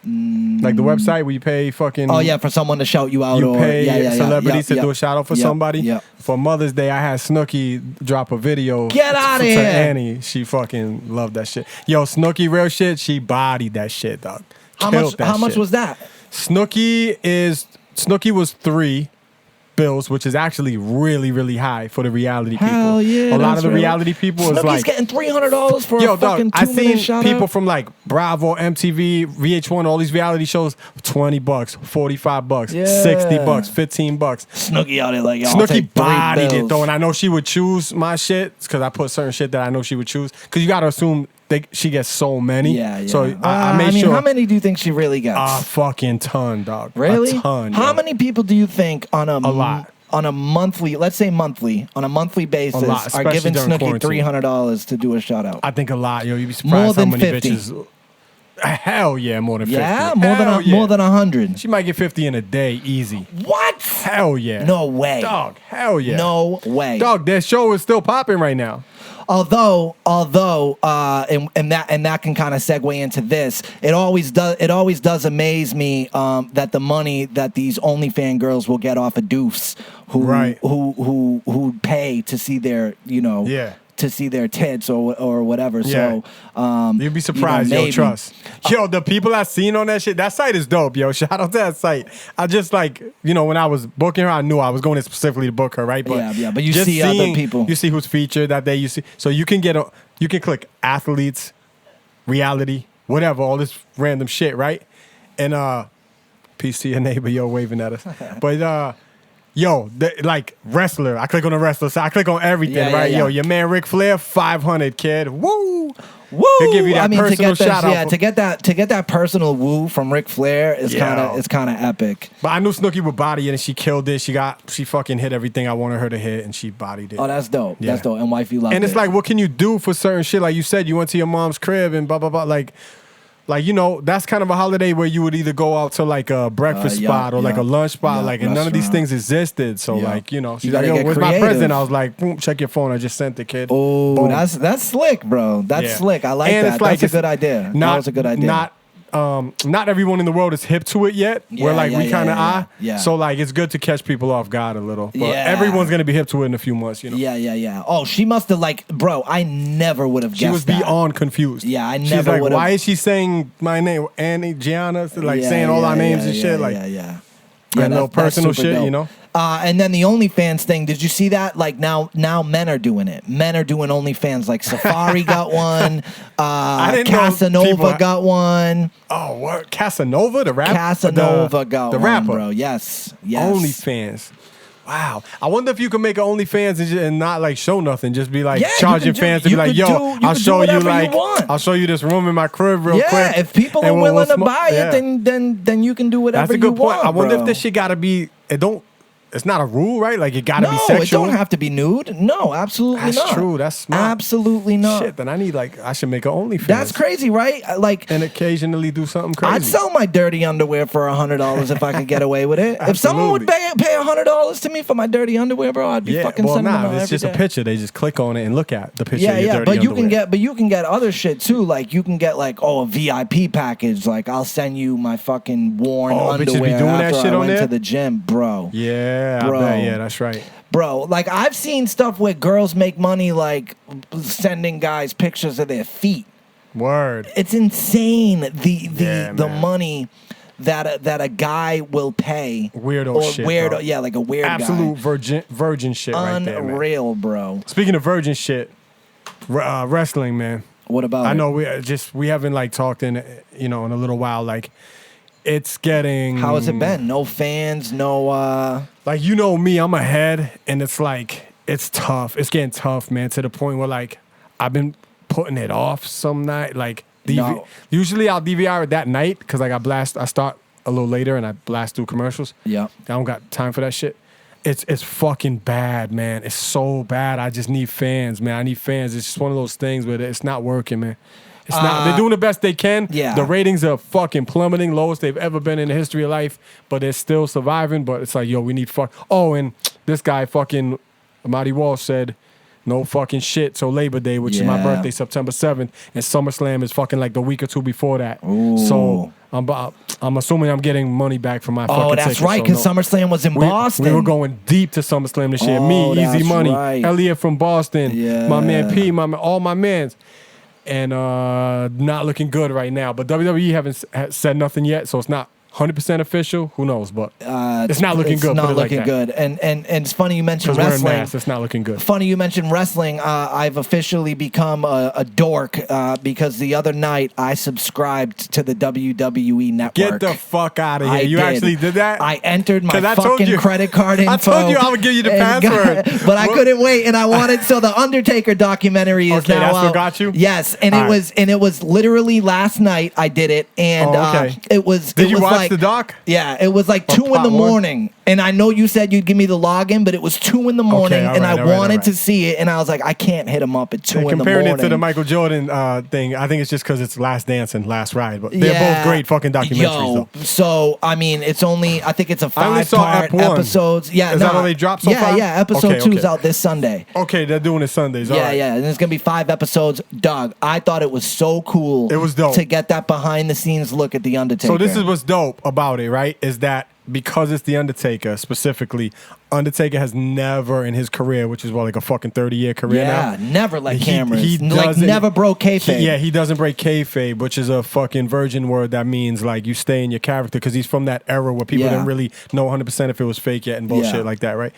[SPEAKER 1] Like the website where you pay fucking...
[SPEAKER 2] Oh, yeah, for someone to shout you out.
[SPEAKER 1] You pay celebrities to do a shout out for somebody.
[SPEAKER 2] Yeah.
[SPEAKER 1] For Mother's Day, I had Snooki drop a video.
[SPEAKER 2] Get out of here!
[SPEAKER 1] To Annie. She fucking loved that shit. Yo, Snooki, real shit, she bodied that shit, dog.
[SPEAKER 2] How much was that?
[SPEAKER 1] Snooki was 3. bills, which is actually really, really high for the reality people.
[SPEAKER 2] Hell yeah,
[SPEAKER 1] a lot of the
[SPEAKER 2] right.
[SPEAKER 1] reality people is
[SPEAKER 2] Snooki's
[SPEAKER 1] like
[SPEAKER 2] getting $300 for a fucking 2-minute
[SPEAKER 1] I seen
[SPEAKER 2] shout
[SPEAKER 1] people
[SPEAKER 2] out.
[SPEAKER 1] from like Bravo, MTV, VH1, all these reality shows, $20, $45,
[SPEAKER 2] Yeah.
[SPEAKER 1] $60, $15.
[SPEAKER 2] Snooki out there like, yo, I'll take
[SPEAKER 1] Snooki bodied
[SPEAKER 2] $3
[SPEAKER 1] it though, and I know she would choose my shit because I put certain shit that I know she would choose. Because you got to assume she gets so many.
[SPEAKER 2] Yeah, yeah.
[SPEAKER 1] So I made sure.
[SPEAKER 2] How many do you think she really gets?
[SPEAKER 1] A fucking ton, dog.
[SPEAKER 2] Really?
[SPEAKER 1] A ton.
[SPEAKER 2] How
[SPEAKER 1] yo.
[SPEAKER 2] many people do you think on a
[SPEAKER 1] lot.
[SPEAKER 2] On a monthly, let's say monthly, on a monthly basis,
[SPEAKER 1] lot,
[SPEAKER 2] are
[SPEAKER 1] especially
[SPEAKER 2] giving
[SPEAKER 1] during
[SPEAKER 2] Snooki
[SPEAKER 1] quarantine.
[SPEAKER 2] $300 to do a shout out?
[SPEAKER 1] I think a lot, yo. You'd be
[SPEAKER 2] More
[SPEAKER 1] surprised how
[SPEAKER 2] than
[SPEAKER 1] many
[SPEAKER 2] 50.
[SPEAKER 1] bitches. Hell yeah, more than 50.
[SPEAKER 2] Yeah,
[SPEAKER 1] Hell
[SPEAKER 2] more than 100.
[SPEAKER 1] She might get 50 in a day, easy.
[SPEAKER 2] What?
[SPEAKER 1] Hell yeah.
[SPEAKER 2] No way.
[SPEAKER 1] Dog, hell yeah.
[SPEAKER 2] No way.
[SPEAKER 1] Dog, that show is still popping right now.
[SPEAKER 2] Although, and that can kind of segue into this. It always does amaze me that the money that these OnlyFans girls will get off of doofs who pay to see their to see their tits or whatever.
[SPEAKER 1] Yeah.
[SPEAKER 2] So
[SPEAKER 1] You'd be surprised, yo, trust. Yo, the people I seen on that shit, that site is dope, yo. Shout out to that site. I just when I was booking her, I knew I was going specifically to book her, right? But
[SPEAKER 2] but you
[SPEAKER 1] just
[SPEAKER 2] see other people.
[SPEAKER 1] You see who's featured that day, you see. So you can you can click athletes, reality, whatever, all this random shit, right? And peace to your neighbor, yo, waving at us. But like wrestler. I click on the wrestler, so I click on everything, right?
[SPEAKER 2] Yeah.
[SPEAKER 1] Yo, your man Ric Flair, 500, kid. Woo!
[SPEAKER 2] Woo!
[SPEAKER 1] He'll give you that personal shout out.
[SPEAKER 2] Yeah, to get that personal woo from Ric Flair is kind of epic.
[SPEAKER 1] But I knew Snooki would body it, and she killed it. She fucking hit everything I wanted her to hit, and she bodied it.
[SPEAKER 2] Oh, that's dope.
[SPEAKER 1] Yeah.
[SPEAKER 2] That's dope. And wifey loved it.
[SPEAKER 1] And it's like, what can you do for certain shit? Like you said, you went to your mom's crib and blah blah blah. Like, that's kind of a holiday where you would either go out to like a breakfast spot or like a lunch spot, and none of these things existed. So she's like, yo, where's my present? I was like, boom, check your phone. I just sent the kid.
[SPEAKER 2] Oh, that's slick, bro. That's slick. I like that. That's a good idea. That was a good idea.
[SPEAKER 1] Not everyone in the world is hip to it yet. Where we kind of are.
[SPEAKER 2] Yeah.
[SPEAKER 1] So it's good to catch people off guard a little. But everyone's gonna be hip to it in a few months.
[SPEAKER 2] Yeah. Oh, she must have bro. I never would have guessed.
[SPEAKER 1] She was beyond confused.
[SPEAKER 2] Yeah, I never.
[SPEAKER 1] She's like,
[SPEAKER 2] would've...
[SPEAKER 1] why is she saying my name, Annie, Gianna, saying all our names and shit,
[SPEAKER 2] Yeah,
[SPEAKER 1] and little personal shit,
[SPEAKER 2] dope. And then the OnlyFans thing, did you see that? Like now men are doing it. Men are doing OnlyFans. Like Safari got one. Casanova got one.
[SPEAKER 1] Oh, what? Casanova, the rapper?
[SPEAKER 2] Casanova got
[SPEAKER 1] the
[SPEAKER 2] one,
[SPEAKER 1] rapper.
[SPEAKER 2] bro. Yes.
[SPEAKER 1] OnlyFans. Wow. I wonder if you can make an OnlyFans and not show nothing. Just be charging fans to be like, yo, I'll show you I'll show you this room in my crib real quick.
[SPEAKER 2] Yeah, if people are willing to buy it, then you can do whatever you want.
[SPEAKER 1] That's a good point. I wonder
[SPEAKER 2] bro.
[SPEAKER 1] if this shit gotta be it's not a rule, right? Like, it gotta be sexual.
[SPEAKER 2] No, it don't have to be nude. No, absolutely not.
[SPEAKER 1] That's true. That's smart.
[SPEAKER 2] Absolutely not.
[SPEAKER 1] Shit, then I should make an OnlyFans.
[SPEAKER 2] That's crazy, right?
[SPEAKER 1] And occasionally do something crazy.
[SPEAKER 2] I'd sell my dirty underwear for $100 if I could get away with it. If someone would pay $100 to me for my dirty underwear, bro, I'd be fucking sending them out
[SPEAKER 1] it's just
[SPEAKER 2] every
[SPEAKER 1] a picture. They just click on it and look at the picture of your dirty
[SPEAKER 2] but
[SPEAKER 1] underwear.
[SPEAKER 2] you can get other shit too. Like you can get a VIP package. Like I'll send you my fucking worn underwear
[SPEAKER 1] bitches be doing that
[SPEAKER 2] after
[SPEAKER 1] shit
[SPEAKER 2] I
[SPEAKER 1] on
[SPEAKER 2] went
[SPEAKER 1] there?
[SPEAKER 2] to the gym, bro.
[SPEAKER 1] Yeah,
[SPEAKER 2] Bro.
[SPEAKER 1] I bet. Yeah, that's right.
[SPEAKER 2] Bro, I've seen stuff where girls make money sending guys pictures of their feet.
[SPEAKER 1] Word.
[SPEAKER 2] It's insane the
[SPEAKER 1] man.
[SPEAKER 2] money that a guy will pay.
[SPEAKER 1] Weirdo shit. Bro.
[SPEAKER 2] Yeah, like a weird
[SPEAKER 1] Absolute
[SPEAKER 2] guy.
[SPEAKER 1] virgin shit right there, man.
[SPEAKER 2] Unreal, bro.
[SPEAKER 1] Speaking of virgin shit, wrestling, man.
[SPEAKER 2] What about
[SPEAKER 1] I
[SPEAKER 2] it?
[SPEAKER 1] know we haven't talked in in a little while. It's getting.
[SPEAKER 2] How has it been? No fans, no.
[SPEAKER 1] Me, I'm ahead, and it's tough. It's getting tough, man. To the point where I've been putting it off some night.
[SPEAKER 2] No.
[SPEAKER 1] Usually I'll DVR it that night because I start a little later and I blast through commercials.
[SPEAKER 2] Yeah.
[SPEAKER 1] I don't got time for that shit. It's fucking bad, man. It's so bad. I just need fans, man. I need fans. It's just one of those things where it's not working, man. It's not. They're doing the best they can.
[SPEAKER 2] Yeah.
[SPEAKER 1] The ratings are fucking plummeting, lowest they've ever been in the history of life. But they're still surviving. But it's like, yo, we need fuck. Oh, and this guy fucking Marty Walsh said, no fucking shit. So Labor Day, which is my birthday, September 7th, and SummerSlam is fucking the week or two before that.
[SPEAKER 2] Ooh.
[SPEAKER 1] So I'm assuming I'm getting money back from my fucking ticket.
[SPEAKER 2] Oh, that's right, because SummerSlam was in Boston.
[SPEAKER 1] We were going deep to SummerSlam this year. Me, Easy Money,
[SPEAKER 2] right.
[SPEAKER 1] Elliot from Boston,
[SPEAKER 2] Yeah.
[SPEAKER 1] my man P, all my mans. And not looking good right now. But WWE haven't said nothing yet, so it's not 100% official. Who knows? But it's not looking good.
[SPEAKER 2] It's not looking
[SPEAKER 1] like
[SPEAKER 2] good. And it's funny you mentioned
[SPEAKER 1] wrestling.
[SPEAKER 2] wrestling.
[SPEAKER 1] It's not looking good.
[SPEAKER 2] Funny you mentioned wrestling. I've officially become a dork because the other night I subscribed to the WWE Network.
[SPEAKER 1] Get the fuck out of here! You actually did that?
[SPEAKER 2] I entered my fucking credit card info.
[SPEAKER 1] I told you I would give you the password,
[SPEAKER 2] but I couldn't wait, and I wanted. So the Undertaker documentary is now
[SPEAKER 1] that's
[SPEAKER 2] out.
[SPEAKER 1] what got you?
[SPEAKER 2] Yes, and it was literally last night I did it, and it was.
[SPEAKER 1] Did you watch
[SPEAKER 2] like,
[SPEAKER 1] the doc?
[SPEAKER 2] Yeah, it was like 2 in the morning. And I know you said you'd give me the login, but it was 2 in the morning, and I wanted to see it, and I was like, I can't hit him up at 2 in the morning.
[SPEAKER 1] Comparing it to the Michael Jordan thing, I think it's just because it's Last Dance and Last Ride, but they're both great fucking documentaries. Though.
[SPEAKER 2] So I mean, it's only I think it's a 5-part episodes. Yeah,
[SPEAKER 1] is that how they dropped so far?
[SPEAKER 2] Yeah, episode 2 is out this Sunday.
[SPEAKER 1] Okay, they're doing it Sundays.
[SPEAKER 2] Yeah, and there's gonna be 5 episodes. Dog, I thought it was so cool.
[SPEAKER 1] It was dope
[SPEAKER 2] to get that behind the scenes look at the Undertaker.
[SPEAKER 1] So this is what's dope about it, right? Is that because it's the Undertaker specifically, Undertaker has never in his career, which is like a fucking 30-year career now.
[SPEAKER 2] Yeah, never let cameras.
[SPEAKER 1] He
[SPEAKER 2] never broke kayfabe.
[SPEAKER 1] He doesn't break kayfabe, which is a fucking virgin word that means like you stay in your character because he's from that era where people didn't really know 100% if it was fake yet and bullshit like that, right?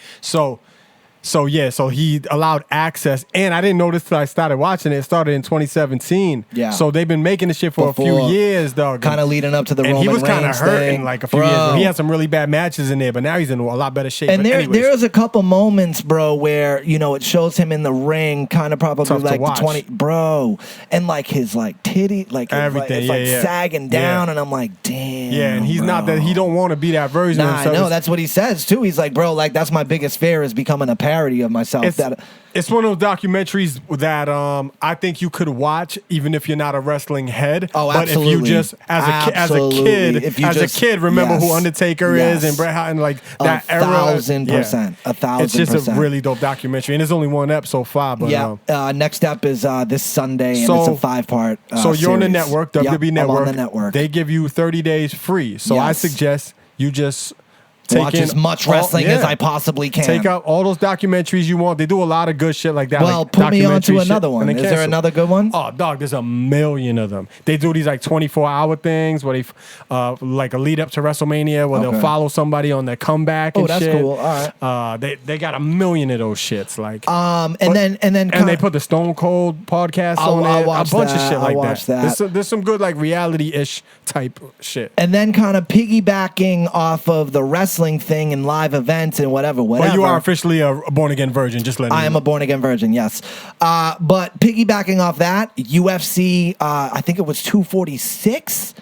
[SPEAKER 1] So he allowed access, and I didn't know this till I started watching it. It started in 2017. Yeah. So they've been making this shit for a few years, dog.
[SPEAKER 2] Kind of leading up to the Roman Reigns.
[SPEAKER 1] And he was kind of hurting
[SPEAKER 2] thing.
[SPEAKER 1] like a few years. He had some really bad matches in there, but now he's in a lot better shape.
[SPEAKER 2] And there's a couple moments, bro, where it shows him in the ring, kind of probably
[SPEAKER 1] tough
[SPEAKER 2] like the 20, bro, and like his like titty, like
[SPEAKER 1] everything,
[SPEAKER 2] it's sagging down, and I'm like, damn.
[SPEAKER 1] Yeah, and he's not that. He don't want to be that version of himself.
[SPEAKER 2] I know that's what he says too. He's like, bro, like that's my biggest fear is becoming a parody of myself.
[SPEAKER 1] It's one of those documentaries that I think you could watch even if you're not a wrestling head.
[SPEAKER 2] Oh, absolutely.
[SPEAKER 1] But if you just as a kid remember who Undertaker is and Bret Hart and like that era.
[SPEAKER 2] 1,000%. 1,000%.
[SPEAKER 1] It's just a really dope documentary, and there's only one ep so far. But
[SPEAKER 2] next up is this Sunday, and it's a 5-part.
[SPEAKER 1] So you're on the network, WWE Network.
[SPEAKER 2] I'm on the network.
[SPEAKER 1] They give you 30 days free. So I suggest you just
[SPEAKER 2] watch as much wrestling as I possibly can.
[SPEAKER 1] Take out all those documentaries you want. They do a lot of good shit like that.
[SPEAKER 2] Well,
[SPEAKER 1] like
[SPEAKER 2] put me on to another one. Is there another good one?
[SPEAKER 1] Oh, dog, there's a million of them. They do these like 24-hour things where they like a lead up to WrestleMania where they'll follow somebody on their comeback and shit.
[SPEAKER 2] Oh, that's cool. All right.
[SPEAKER 1] They got a million of those shits. Like
[SPEAKER 2] and then
[SPEAKER 1] they put the Stone Cold podcast on it. A bunch of shit like that. There's some good like reality-ish type shit.
[SPEAKER 2] And then kind of piggybacking off of the wrestling thing and live events and whatever.
[SPEAKER 1] But you are officially a born-again virgin, just letting you know.
[SPEAKER 2] I am a born-again virgin, yes. But piggybacking off that, UFC, I think it was 246,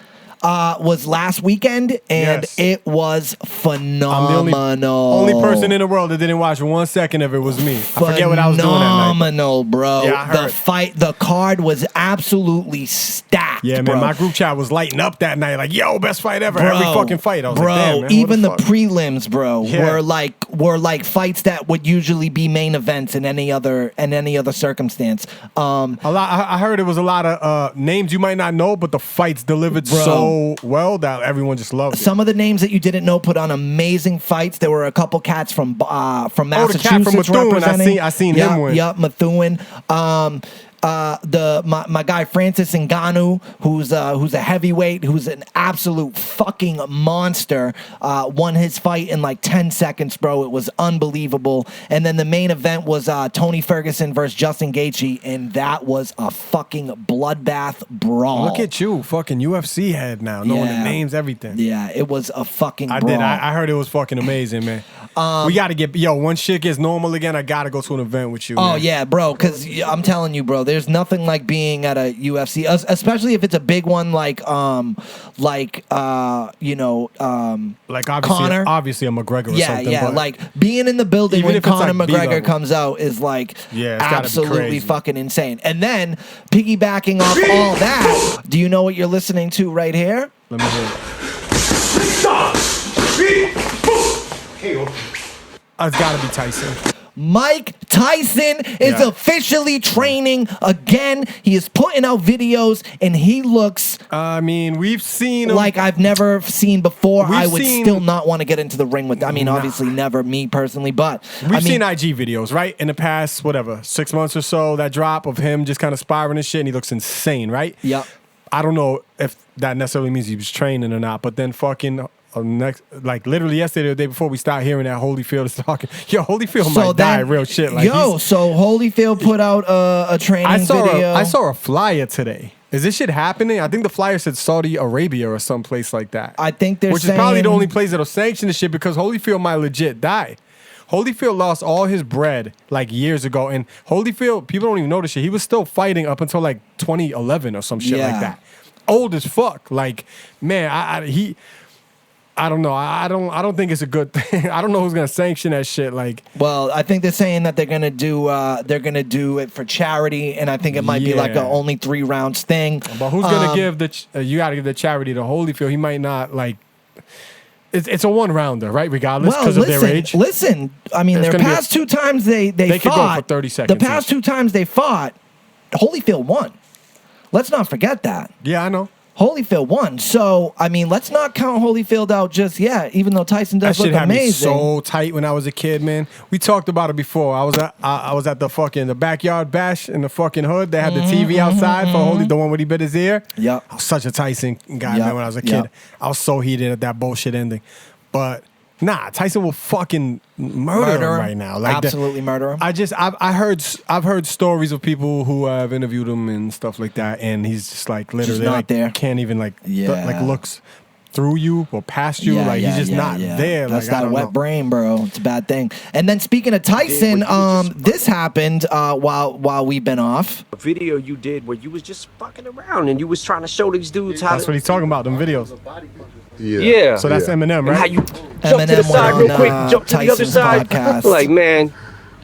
[SPEAKER 2] was last weekend, and it was phenomenal.
[SPEAKER 1] I'm the only person in the world that didn't watch 1 second of it was me. I forget what I was doing that night.
[SPEAKER 2] Phenomenal, bro.
[SPEAKER 1] Yeah,
[SPEAKER 2] the card was absolutely stacked.
[SPEAKER 1] Yeah,
[SPEAKER 2] bro.
[SPEAKER 1] man, my group chat was lighting up that night, like, yo, best fight ever. Every fucking fight. I was like, damn, man,
[SPEAKER 2] even the prelims, bro, were like fights that would usually be main events in any other circumstance.
[SPEAKER 1] I heard it was a lot of names you might not know, but the fights delivered so well that everyone just loved it.
[SPEAKER 2] Some of the names that you didn't know put on amazing fights. There were a couple cats from Massachusetts.
[SPEAKER 1] The cat from Methuen. I seen him win.
[SPEAKER 2] Yep, Methuen. My guy Francis Ngannou, who's a heavyweight, who's an absolute fucking monster, won his fight in like 10 seconds, bro. It was unbelievable. And then the main event was Tony Ferguson versus Justin Gaethje, and that was a fucking bloodbath brawl.
[SPEAKER 1] Look at you, fucking UFC head now, knowing the names, everything.
[SPEAKER 2] Yeah, it was a fucking brawl.
[SPEAKER 1] I heard it was fucking amazing, man. We got to get, when shit gets normal again, I got to go to an event with you.
[SPEAKER 2] Oh,
[SPEAKER 1] man.
[SPEAKER 2] yeah, bro, because I'm telling you, bro, there's nothing like being at a UFC, especially if it's a big one like obviously, Conor.
[SPEAKER 1] Obviously a McGregor or something.
[SPEAKER 2] Yeah, like being in the building when Conor McGregor comes out is like absolutely fucking insane. And then piggybacking off all that, do you know what you're listening to right here?
[SPEAKER 1] Let me hear it. It's got to be Tyson.
[SPEAKER 2] Mike Tyson is officially training again. He is putting out videos, and he looks.
[SPEAKER 1] We've seen him.
[SPEAKER 2] Like I've never seen before. I would still not want to get into the ring with. Obviously, never me personally, but
[SPEAKER 1] we've seen IG videos, right? In the past, 6 months or so, that drop of him just kind of sparring and shit, and he looks insane, right?
[SPEAKER 2] Yep.
[SPEAKER 1] I don't know if that necessarily means he was training or not, but then fucking next, like literally yesterday or the day before, we start hearing that Holyfield is talking. Yo, Holyfield might die, real shit. Like,
[SPEAKER 2] so Holyfield put out a training video.
[SPEAKER 1] I saw a flyer today. Is this shit happening? I think the flyer said Saudi Arabia or someplace like that.
[SPEAKER 2] I think they're
[SPEAKER 1] Which is probably the only place that'll sanction the shit because Holyfield might legit die. Holyfield lost all his bread like years ago, and Holyfield, people don't even know this shit. He was still fighting up until like 2011 or some shit like that. Old as fuck. Like, man, I don't know. I don't think it's a good thing. I don't know who's gonna sanction that shit. Like,
[SPEAKER 2] well, I think they're saying that they're gonna do it for charity, and I think it might be like a only 3 rounds thing.
[SPEAKER 1] But who's gonna give the? You got to give the charity to Holyfield. He might not like. It's a 1 rounder, right? Regardless, because of their age.
[SPEAKER 2] Listen, I mean, their past 2 times they
[SPEAKER 1] could go for 30 seconds.
[SPEAKER 2] The past 2 times they fought, Holyfield won. Let's not forget that.
[SPEAKER 1] Yeah, I know.
[SPEAKER 2] Holyfield won. So, I mean, let's not count Holyfield out just yet, even though Tyson does look amazing. That shit had me
[SPEAKER 1] so tight when I was a kid, man. We talked about it before. I was at the backyard bash in the fucking hood. They had the TV outside for Holy, the one where he bit his ear.
[SPEAKER 2] Yeah.
[SPEAKER 1] I was such a Tyson guy, man, when I was a kid. Yep. I was so heated at that bullshit ending. But nah, Tyson will fucking murder him right now. Like
[SPEAKER 2] absolutely murder him.
[SPEAKER 1] I've heard stories of people who have interviewed him and stuff like that, and he's just like literally
[SPEAKER 2] just not there.
[SPEAKER 1] Can't even like looks through you or past you. He's just not there.
[SPEAKER 2] That's
[SPEAKER 1] like,
[SPEAKER 2] that wet brain, bro. It's a bad thing. And then speaking of Tyson, this happened while we've been off.
[SPEAKER 5] A video you did where you was just fucking around and you was trying to show these dudes how.
[SPEAKER 1] That's what he's talking about. Them videos.
[SPEAKER 5] Yeah.
[SPEAKER 1] So that's Eminem, right?
[SPEAKER 5] And how you jump to the side real quick, jump to the other side. Like, man,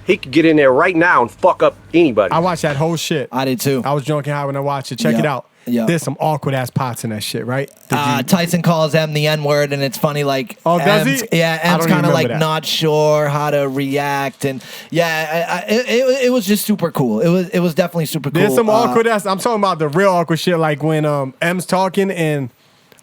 [SPEAKER 5] he could get in there right now and fuck up anybody.
[SPEAKER 1] I watched that whole shit.
[SPEAKER 2] I did too.
[SPEAKER 1] I was drunk and high when I watched it. Check it out. Yeah. There's some awkward ass parts in that shit, right?
[SPEAKER 2] Tyson calls M the N-word, and it's funny, like,
[SPEAKER 1] does he?
[SPEAKER 2] Yeah, M's kind of like not sure how to react, and it was just super cool. It was definitely super cool.
[SPEAKER 1] There's some awkward ass. I'm talking about the real awkward shit, like when M's talking and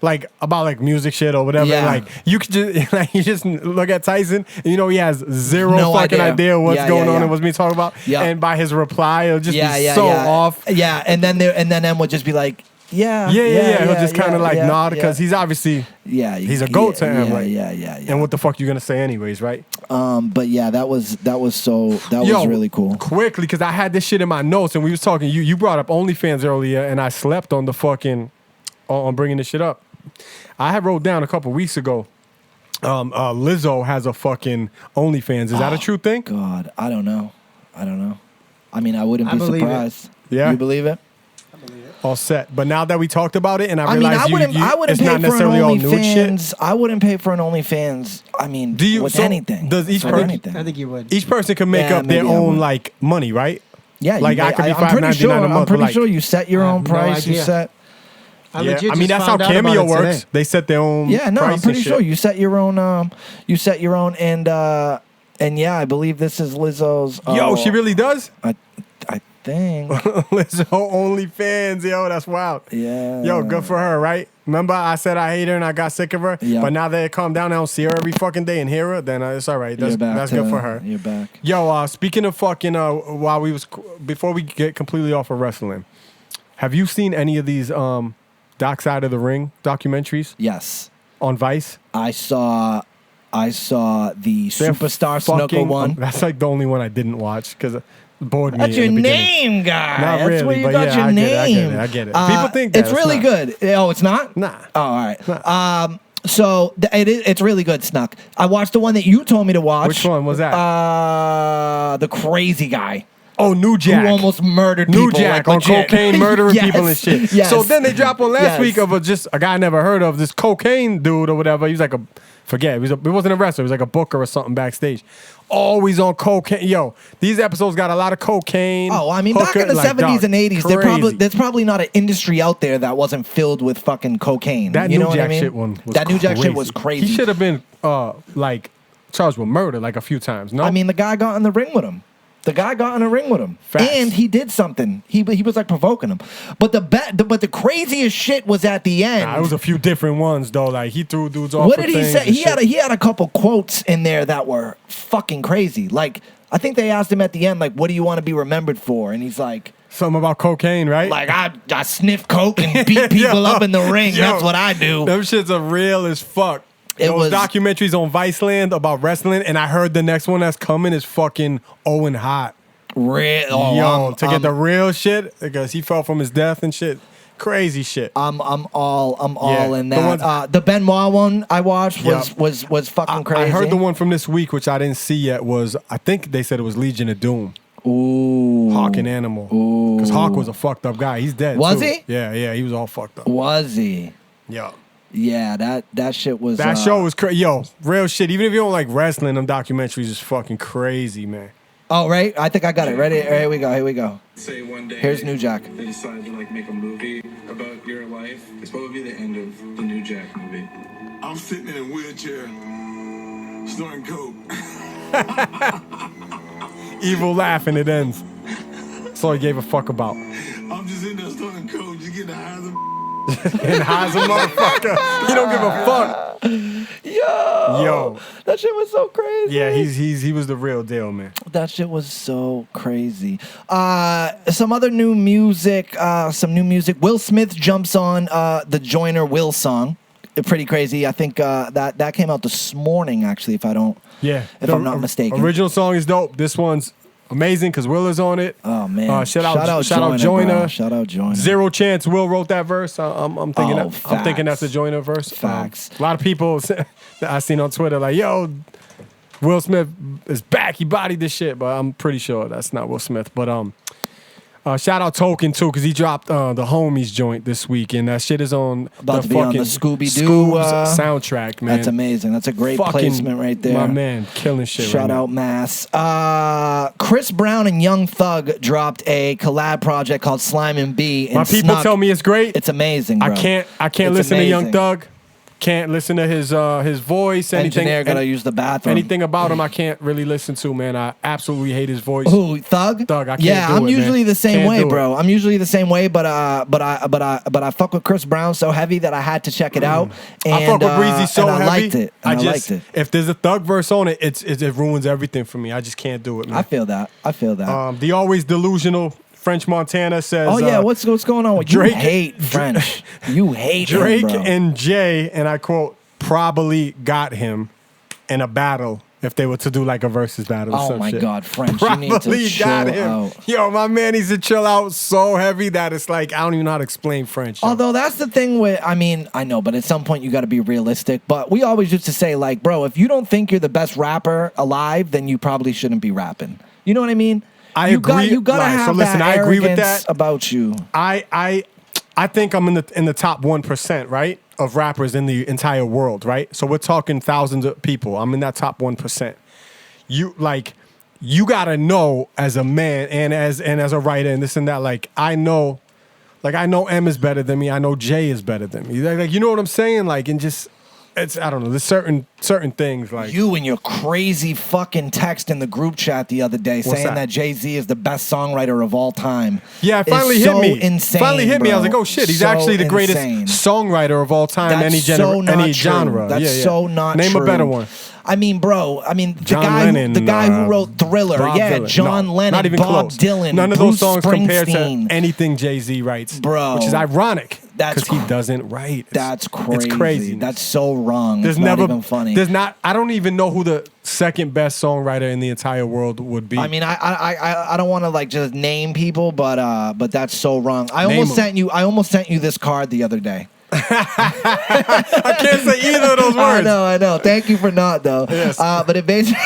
[SPEAKER 1] like about like music shit or whatever.
[SPEAKER 2] Yeah.
[SPEAKER 1] Like you could just like you just look at Tyson and you know he has zero fucking idea what's going on and what's being talked about. Yeah. And by his reply, it'll just be so off.
[SPEAKER 2] Yeah, and then M would just be like, yeah.
[SPEAKER 1] He'll just kind of like nod because he's obviously he's a goat to him.
[SPEAKER 2] Yeah.
[SPEAKER 1] And what the fuck you gonna say anyways, right?
[SPEAKER 2] But yeah, that was really cool.
[SPEAKER 1] Quickly, because I had this shit in my notes and we was talking. You brought up OnlyFans earlier, and I slept on the fucking on bringing this shit up. I had wrote down a couple weeks ago. Lizzo has a fucking OnlyFans. Is that a true thing?
[SPEAKER 2] God, I don't know. I mean, I wouldn't be surprised.
[SPEAKER 1] Yeah,
[SPEAKER 2] you believe it?
[SPEAKER 1] I believe it. All set. But now that we talked about it, and I realized
[SPEAKER 2] I wouldn't
[SPEAKER 1] it's
[SPEAKER 2] pay
[SPEAKER 1] not
[SPEAKER 2] for
[SPEAKER 1] necessarily
[SPEAKER 2] an
[SPEAKER 1] all nude shit.
[SPEAKER 2] OnlyFans. I wouldn't pay for an OnlyFans. I mean, with anything.
[SPEAKER 1] Does each person?
[SPEAKER 3] I think you would.
[SPEAKER 1] Each person can make up their own like money, right?
[SPEAKER 2] Yeah,
[SPEAKER 1] like I could be $5.99 a month.
[SPEAKER 2] I'm pretty sure you set your own price. You set.
[SPEAKER 1] I mean that's how Cameo works.
[SPEAKER 3] Today.
[SPEAKER 1] They set their own.
[SPEAKER 2] Yeah, no,
[SPEAKER 1] price
[SPEAKER 2] I'm pretty sure you set your own. And yeah, I believe this is Lizzo's.
[SPEAKER 1] Yo, she really does.
[SPEAKER 2] I think
[SPEAKER 1] Lizzo OnlyFans, yo, that's wild.
[SPEAKER 2] Yeah.
[SPEAKER 1] Yo, good for her, right? Remember I said I hate her and I got sick of her?
[SPEAKER 2] Yeah.
[SPEAKER 1] But now that it calmed down, I don't see her every fucking day and hear her, then it's all right. That's good for her.
[SPEAKER 2] You're back.
[SPEAKER 1] Yo, speaking of fucking, before we get completely off of wrestling, have you seen any of these Dark Side of the Ring documentaries?
[SPEAKER 2] Yes.
[SPEAKER 1] On Vice?
[SPEAKER 2] I saw the Superstar Snooker one.
[SPEAKER 1] That's like the only one I didn't watch because it bored me.
[SPEAKER 2] That's your name, guy.
[SPEAKER 1] Not
[SPEAKER 2] That's
[SPEAKER 1] really,
[SPEAKER 2] where you
[SPEAKER 1] but
[SPEAKER 2] got your name.
[SPEAKER 1] I get it. People think that
[SPEAKER 2] it's really good. Oh, it's not?
[SPEAKER 1] Nah.
[SPEAKER 2] Oh, all right.
[SPEAKER 1] Nah.
[SPEAKER 2] So it's really good, Snuk. I watched the one that you told me to watch.
[SPEAKER 1] Which one was that?
[SPEAKER 2] The crazy guy.
[SPEAKER 1] Oh, New Jack.
[SPEAKER 2] Who almost murdered people.
[SPEAKER 1] New Jack
[SPEAKER 2] like
[SPEAKER 1] on cocaine, murdering
[SPEAKER 2] yes,
[SPEAKER 1] people and shit.
[SPEAKER 2] Yes.
[SPEAKER 1] So then they drop on last week of just a guy I never heard of, this cocaine dude or whatever. He was like it wasn't a wrestler. He was like a booker or something backstage. Always on cocaine. Yo, these episodes got a lot of cocaine.
[SPEAKER 2] Oh, I mean, back in the 70s and 80s, there's probably not an industry out there that wasn't filled with fucking cocaine.
[SPEAKER 1] That
[SPEAKER 2] you know
[SPEAKER 1] New Jack
[SPEAKER 2] what I mean?
[SPEAKER 1] shit one was
[SPEAKER 2] That New Jack
[SPEAKER 1] crazy.
[SPEAKER 2] shit was crazy.
[SPEAKER 1] He should have been like charged with murder like a few times. No,
[SPEAKER 2] I mean, the guy got in the ring with him.
[SPEAKER 1] Facts.
[SPEAKER 2] And he did something. He was like provoking him. But the craziest shit was at the end.
[SPEAKER 1] It was a few different ones though. Like he threw dudes off.
[SPEAKER 2] What did he say? He
[SPEAKER 1] shit.
[SPEAKER 2] had a couple quotes in there that were fucking crazy. Like I think they asked him at the end, like, "What do you want to be remembered for?" And he's like,
[SPEAKER 1] Something about cocaine, right?
[SPEAKER 2] Like, I sniff coke and beat people up in the ring. That's what I do.
[SPEAKER 1] Them shits are real as fuck. Those documentaries on Viceland about wrestling, and I heard the next one that's coming is fucking Owen Hart.
[SPEAKER 2] Real.
[SPEAKER 1] To get the real shit, because he fell from his death and shit. Crazy shit.
[SPEAKER 2] I'm all in that. The Benoit one I watched was fucking crazy.
[SPEAKER 1] I heard the one from this week, which I didn't see yet, was, I think they said it was Legion of Doom.
[SPEAKER 2] Ooh.
[SPEAKER 1] Hawk and Animal. Because Hawk was a fucked up guy. He's dead.
[SPEAKER 2] Was
[SPEAKER 1] too.
[SPEAKER 2] he?
[SPEAKER 1] Yeah, he was all fucked up.
[SPEAKER 2] Was he?
[SPEAKER 1] Yeah.
[SPEAKER 2] Yeah, that shit was.
[SPEAKER 1] That show was crazy. Yo, real shit. Even if you don't like wrestling, them documentaries is fucking crazy, man.
[SPEAKER 2] Oh, right? I think I got it. Ready? Here we go.
[SPEAKER 6] Say one day.
[SPEAKER 2] Here's New Jack.
[SPEAKER 6] They decide to make a movie about your life. It's what would be the end of the New Jack movie?
[SPEAKER 7] I'm sitting in a wheelchair, snorting coke.
[SPEAKER 1] Evil laugh and it ends. That's all he gave a fuck about.
[SPEAKER 7] I'm just in there snorting coke, just getting high as a
[SPEAKER 1] and high as a motherfucker. He don't give a fuck. Yo.
[SPEAKER 2] That shit was so crazy.
[SPEAKER 1] Yeah, he was the real deal, man.
[SPEAKER 2] That shit was so crazy. Some other new music. Will Smith jumps on the Joyner Will song. Pretty crazy. I think that came out this morning, actually, if I'm not mistaken.
[SPEAKER 1] Original song is dope. This one's amazing because Will is on it.
[SPEAKER 2] Oh man!
[SPEAKER 1] Shout out Joyner.
[SPEAKER 2] Shout out Joyner.
[SPEAKER 1] Zero chance Will wrote that verse. I'm thinking that's a Joyner verse.
[SPEAKER 2] Facts.
[SPEAKER 1] A lot of people that I seen on Twitter like, yo, Will Smith is back. He bodied this shit, but I'm pretty sure that's not Will Smith. But shout out Token too, because he dropped the Homies joint this week, and that shit is on
[SPEAKER 2] about
[SPEAKER 1] the
[SPEAKER 2] to be
[SPEAKER 1] fucking
[SPEAKER 2] on the Scooby-Doo
[SPEAKER 1] soundtrack, man.
[SPEAKER 2] That's amazing. That's a great placement right there.
[SPEAKER 1] My man, killing shit.
[SPEAKER 2] Shout out Mass. Chris Brown and Young Thug dropped a collab project called Slime and B. And
[SPEAKER 1] my people
[SPEAKER 2] Snuk.
[SPEAKER 1] tell me it's great.
[SPEAKER 2] It's amazing, bro.
[SPEAKER 1] I can't listen to Young Thug. Can't listen to his voice.
[SPEAKER 2] Engineer gotta use the bathroom.
[SPEAKER 1] Anything about him, I can't really listen to, man. I absolutely hate his voice.
[SPEAKER 2] Who, Thug?
[SPEAKER 1] Thug, I can't.
[SPEAKER 2] Yeah,
[SPEAKER 1] do
[SPEAKER 2] I'm
[SPEAKER 1] it,
[SPEAKER 2] usually
[SPEAKER 1] man.
[SPEAKER 2] the same
[SPEAKER 1] Can't
[SPEAKER 2] way,
[SPEAKER 1] do
[SPEAKER 2] bro.
[SPEAKER 1] it.
[SPEAKER 2] I'm usually the same way, but I fuck with Chris Brown so heavy that I had to check it out. And,
[SPEAKER 1] I fuck with Breezy so heavy.
[SPEAKER 2] I liked it. I liked it.
[SPEAKER 1] If there's a Thug verse on it, it ruins everything for me. I just can't do it, man.
[SPEAKER 2] I feel that.
[SPEAKER 1] The always delusional French Montana says.
[SPEAKER 2] Oh yeah, what's going on with
[SPEAKER 1] Drake?
[SPEAKER 2] You hate French. You hate
[SPEAKER 1] Drake
[SPEAKER 2] him, bro.
[SPEAKER 1] and Jay, and I quote, probably got him in a battle if they were to do like a versus battle or some shit.
[SPEAKER 2] Oh my God, French,
[SPEAKER 1] Probably
[SPEAKER 2] you need to chill out.
[SPEAKER 1] Yo, my man needs to chill out so heavy that it's like, I don't even know how to explain French. Yo.
[SPEAKER 2] Although that's the thing with, I know, but at some point you got to be realistic. But we always used to say, like, bro, if you don't think you're the best rapper alive, then you probably shouldn't be rapping. You know what I mean?
[SPEAKER 1] I agree.
[SPEAKER 2] You gotta have that
[SPEAKER 1] I agree with
[SPEAKER 2] arrogance
[SPEAKER 1] that
[SPEAKER 2] about you.
[SPEAKER 1] I think I'm in the top 1%, right, of rappers in the entire world, right? So we're talking thousands of people. I'm in that top 1%. You gotta know as a man and as a writer and this and that. Like I know M is better than me. I know Jay is better than me. Like you know what I'm saying? Like and just. It's I don't know. There's certain things like
[SPEAKER 2] you and your crazy fucking text in the group chat the other day saying that Jay-Z is the best songwriter of all time.
[SPEAKER 1] Yeah, it finally hit me.
[SPEAKER 2] Insane,
[SPEAKER 1] finally hit me. I was like, oh shit, he's actually the greatest songwriter of all time. Any genre.
[SPEAKER 2] That's so not
[SPEAKER 1] Name
[SPEAKER 2] true.
[SPEAKER 1] A better one.
[SPEAKER 2] I mean, bro.
[SPEAKER 1] The
[SPEAKER 2] guy who wrote Thriller.
[SPEAKER 1] Bob Dylan.
[SPEAKER 2] John Lennon,
[SPEAKER 1] not even
[SPEAKER 2] Bob
[SPEAKER 1] close.
[SPEAKER 2] Dylan.
[SPEAKER 1] None of
[SPEAKER 2] Bruce
[SPEAKER 1] those songs compare to
[SPEAKER 2] Springsteen.
[SPEAKER 1] anything Jay-Z writes,
[SPEAKER 2] bro.
[SPEAKER 1] Which is ironic because he doesn't write.
[SPEAKER 2] That's crazy.
[SPEAKER 1] It's crazy.
[SPEAKER 2] That's so wrong.
[SPEAKER 1] There's
[SPEAKER 2] it's
[SPEAKER 1] never
[SPEAKER 2] not even funny.
[SPEAKER 1] I don't even know who the second best songwriter in the entire world would be.
[SPEAKER 2] I mean, I don't want to like just name people, but that's so wrong. I almost sent you this card the other day.
[SPEAKER 1] I can't say either of those words.
[SPEAKER 2] I know. Thank you for not though.
[SPEAKER 1] Yes.
[SPEAKER 2] But it basically,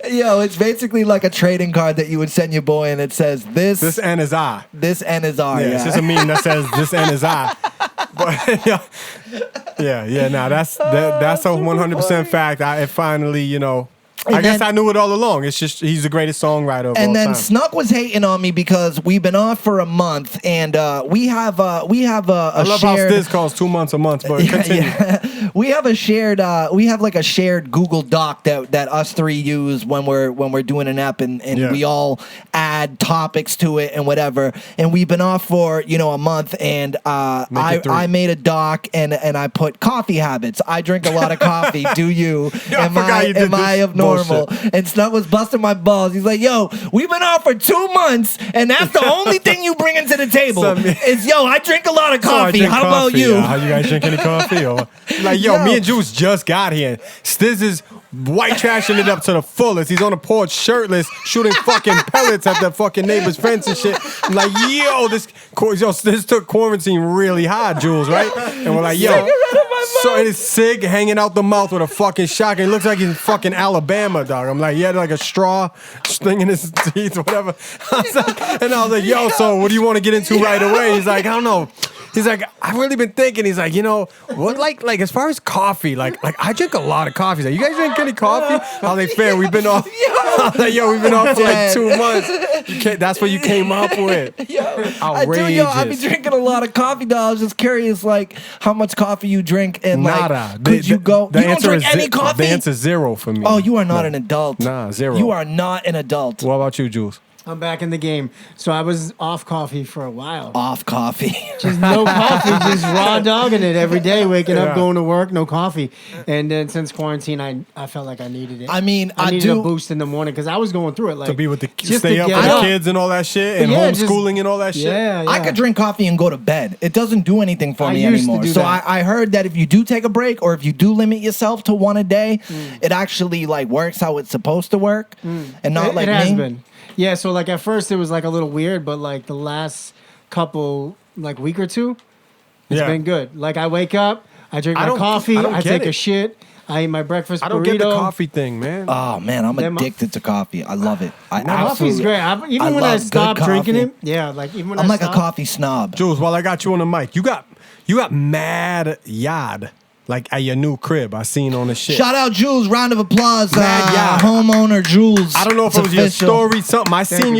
[SPEAKER 2] it's basically like a trading card that you would send your boy, and it says this
[SPEAKER 1] N is I.
[SPEAKER 2] This N is R.
[SPEAKER 1] Yeah, it's just a meme that says this N is I. But that's a 100% fact. It finally, I guess I knew it all along. It's just he's the greatest songwriter of all time.
[SPEAKER 2] And then Snuk was hating on me because we've been off for a month, and we have a
[SPEAKER 1] I love
[SPEAKER 2] shared,
[SPEAKER 1] how Stiz calls 2 months a month, but continue.
[SPEAKER 2] we have a shared like a shared Google Doc that us three use when we're doing an app, and we all add topics to it and whatever. And we've been off for a month, and I made a doc and I put coffee habits. I drink a lot of coffee. Do you? Am I abnormal? Bullshit. And Snuk was busting my balls. He's like, yo, we've been off for 2 months, and that's the only thing you bring into the table. Is I drink a lot of coffee.
[SPEAKER 1] So
[SPEAKER 2] How about you?
[SPEAKER 1] How you guys drink any coffee? Or like, yo, me and Juice just got here. Stiz is white trashing it up to the fullest. He's on the porch shirtless, shooting fucking pellets at the fucking neighbor's fence and shit. I'm like, Stiz took quarantine really hard, Jules, right? And we're like, yo, so it is Sig hanging out the mouth with a fucking shotgun. It looks like he's in fucking Alabama, dog. I'm like, he had like a straw thing in his teeth, whatever. And I was like, yo, so what do you want to get into right away? He's like, I don't know. He's like, I've really been thinking. He's like, what, like as far as coffee, like I drink a lot of coffee. He's like, you guys drink any coffee? I was like, fair. We've been off. I was like, we've been off for like 2 months. That's what you came up with. Outrageous.
[SPEAKER 2] I've been drinking a lot of coffee, dog. I was just curious, like, how much coffee you drink, and
[SPEAKER 1] nada.
[SPEAKER 2] Could you go? You don't drink any coffee?
[SPEAKER 1] The answer's 0 for me.
[SPEAKER 2] Oh, you are not an adult.
[SPEAKER 1] Nah, 0.
[SPEAKER 2] You are not an adult.
[SPEAKER 1] What about you, Jules?
[SPEAKER 3] I'm back in the game. So I was off coffee for a while.
[SPEAKER 2] Off coffee.
[SPEAKER 3] Just no coffee, just raw dogging it every day, waking up, going to work, no coffee. And then since quarantine, I felt like I needed it.
[SPEAKER 2] I mean,
[SPEAKER 3] I needed a boost in the morning because I was going through it. Like,
[SPEAKER 1] to be with stay up with the kids and all that shit, and homeschooling and all that shit.
[SPEAKER 3] Yeah.
[SPEAKER 2] I could drink coffee and go to bed. It doesn't do anything for me anymore. So I heard that if you do take a break, or if you do limit yourself to 1 a day, it actually like works how it's supposed to work, and not like
[SPEAKER 3] it has
[SPEAKER 2] me.
[SPEAKER 3] been. Yeah, so like at first it was like a little weird, but like the last couple like week or two, it's been good. Like I wake up, I drink my coffee, I take a shit, I eat my breakfast burrito.
[SPEAKER 1] I don't get the coffee thing, man.
[SPEAKER 2] Oh man, I'm addicted to coffee. I love it.
[SPEAKER 3] Coffee's great. Even when I stop drinking it, like even when
[SPEAKER 2] I'm like a coffee snob.
[SPEAKER 1] Jules, while I got you on the mic, you got mad yard. Like at your new crib, I seen on the shit.
[SPEAKER 2] Shout out Jules, round of applause. Homeowner Jules.
[SPEAKER 1] I don't know if it was your story, something. I seen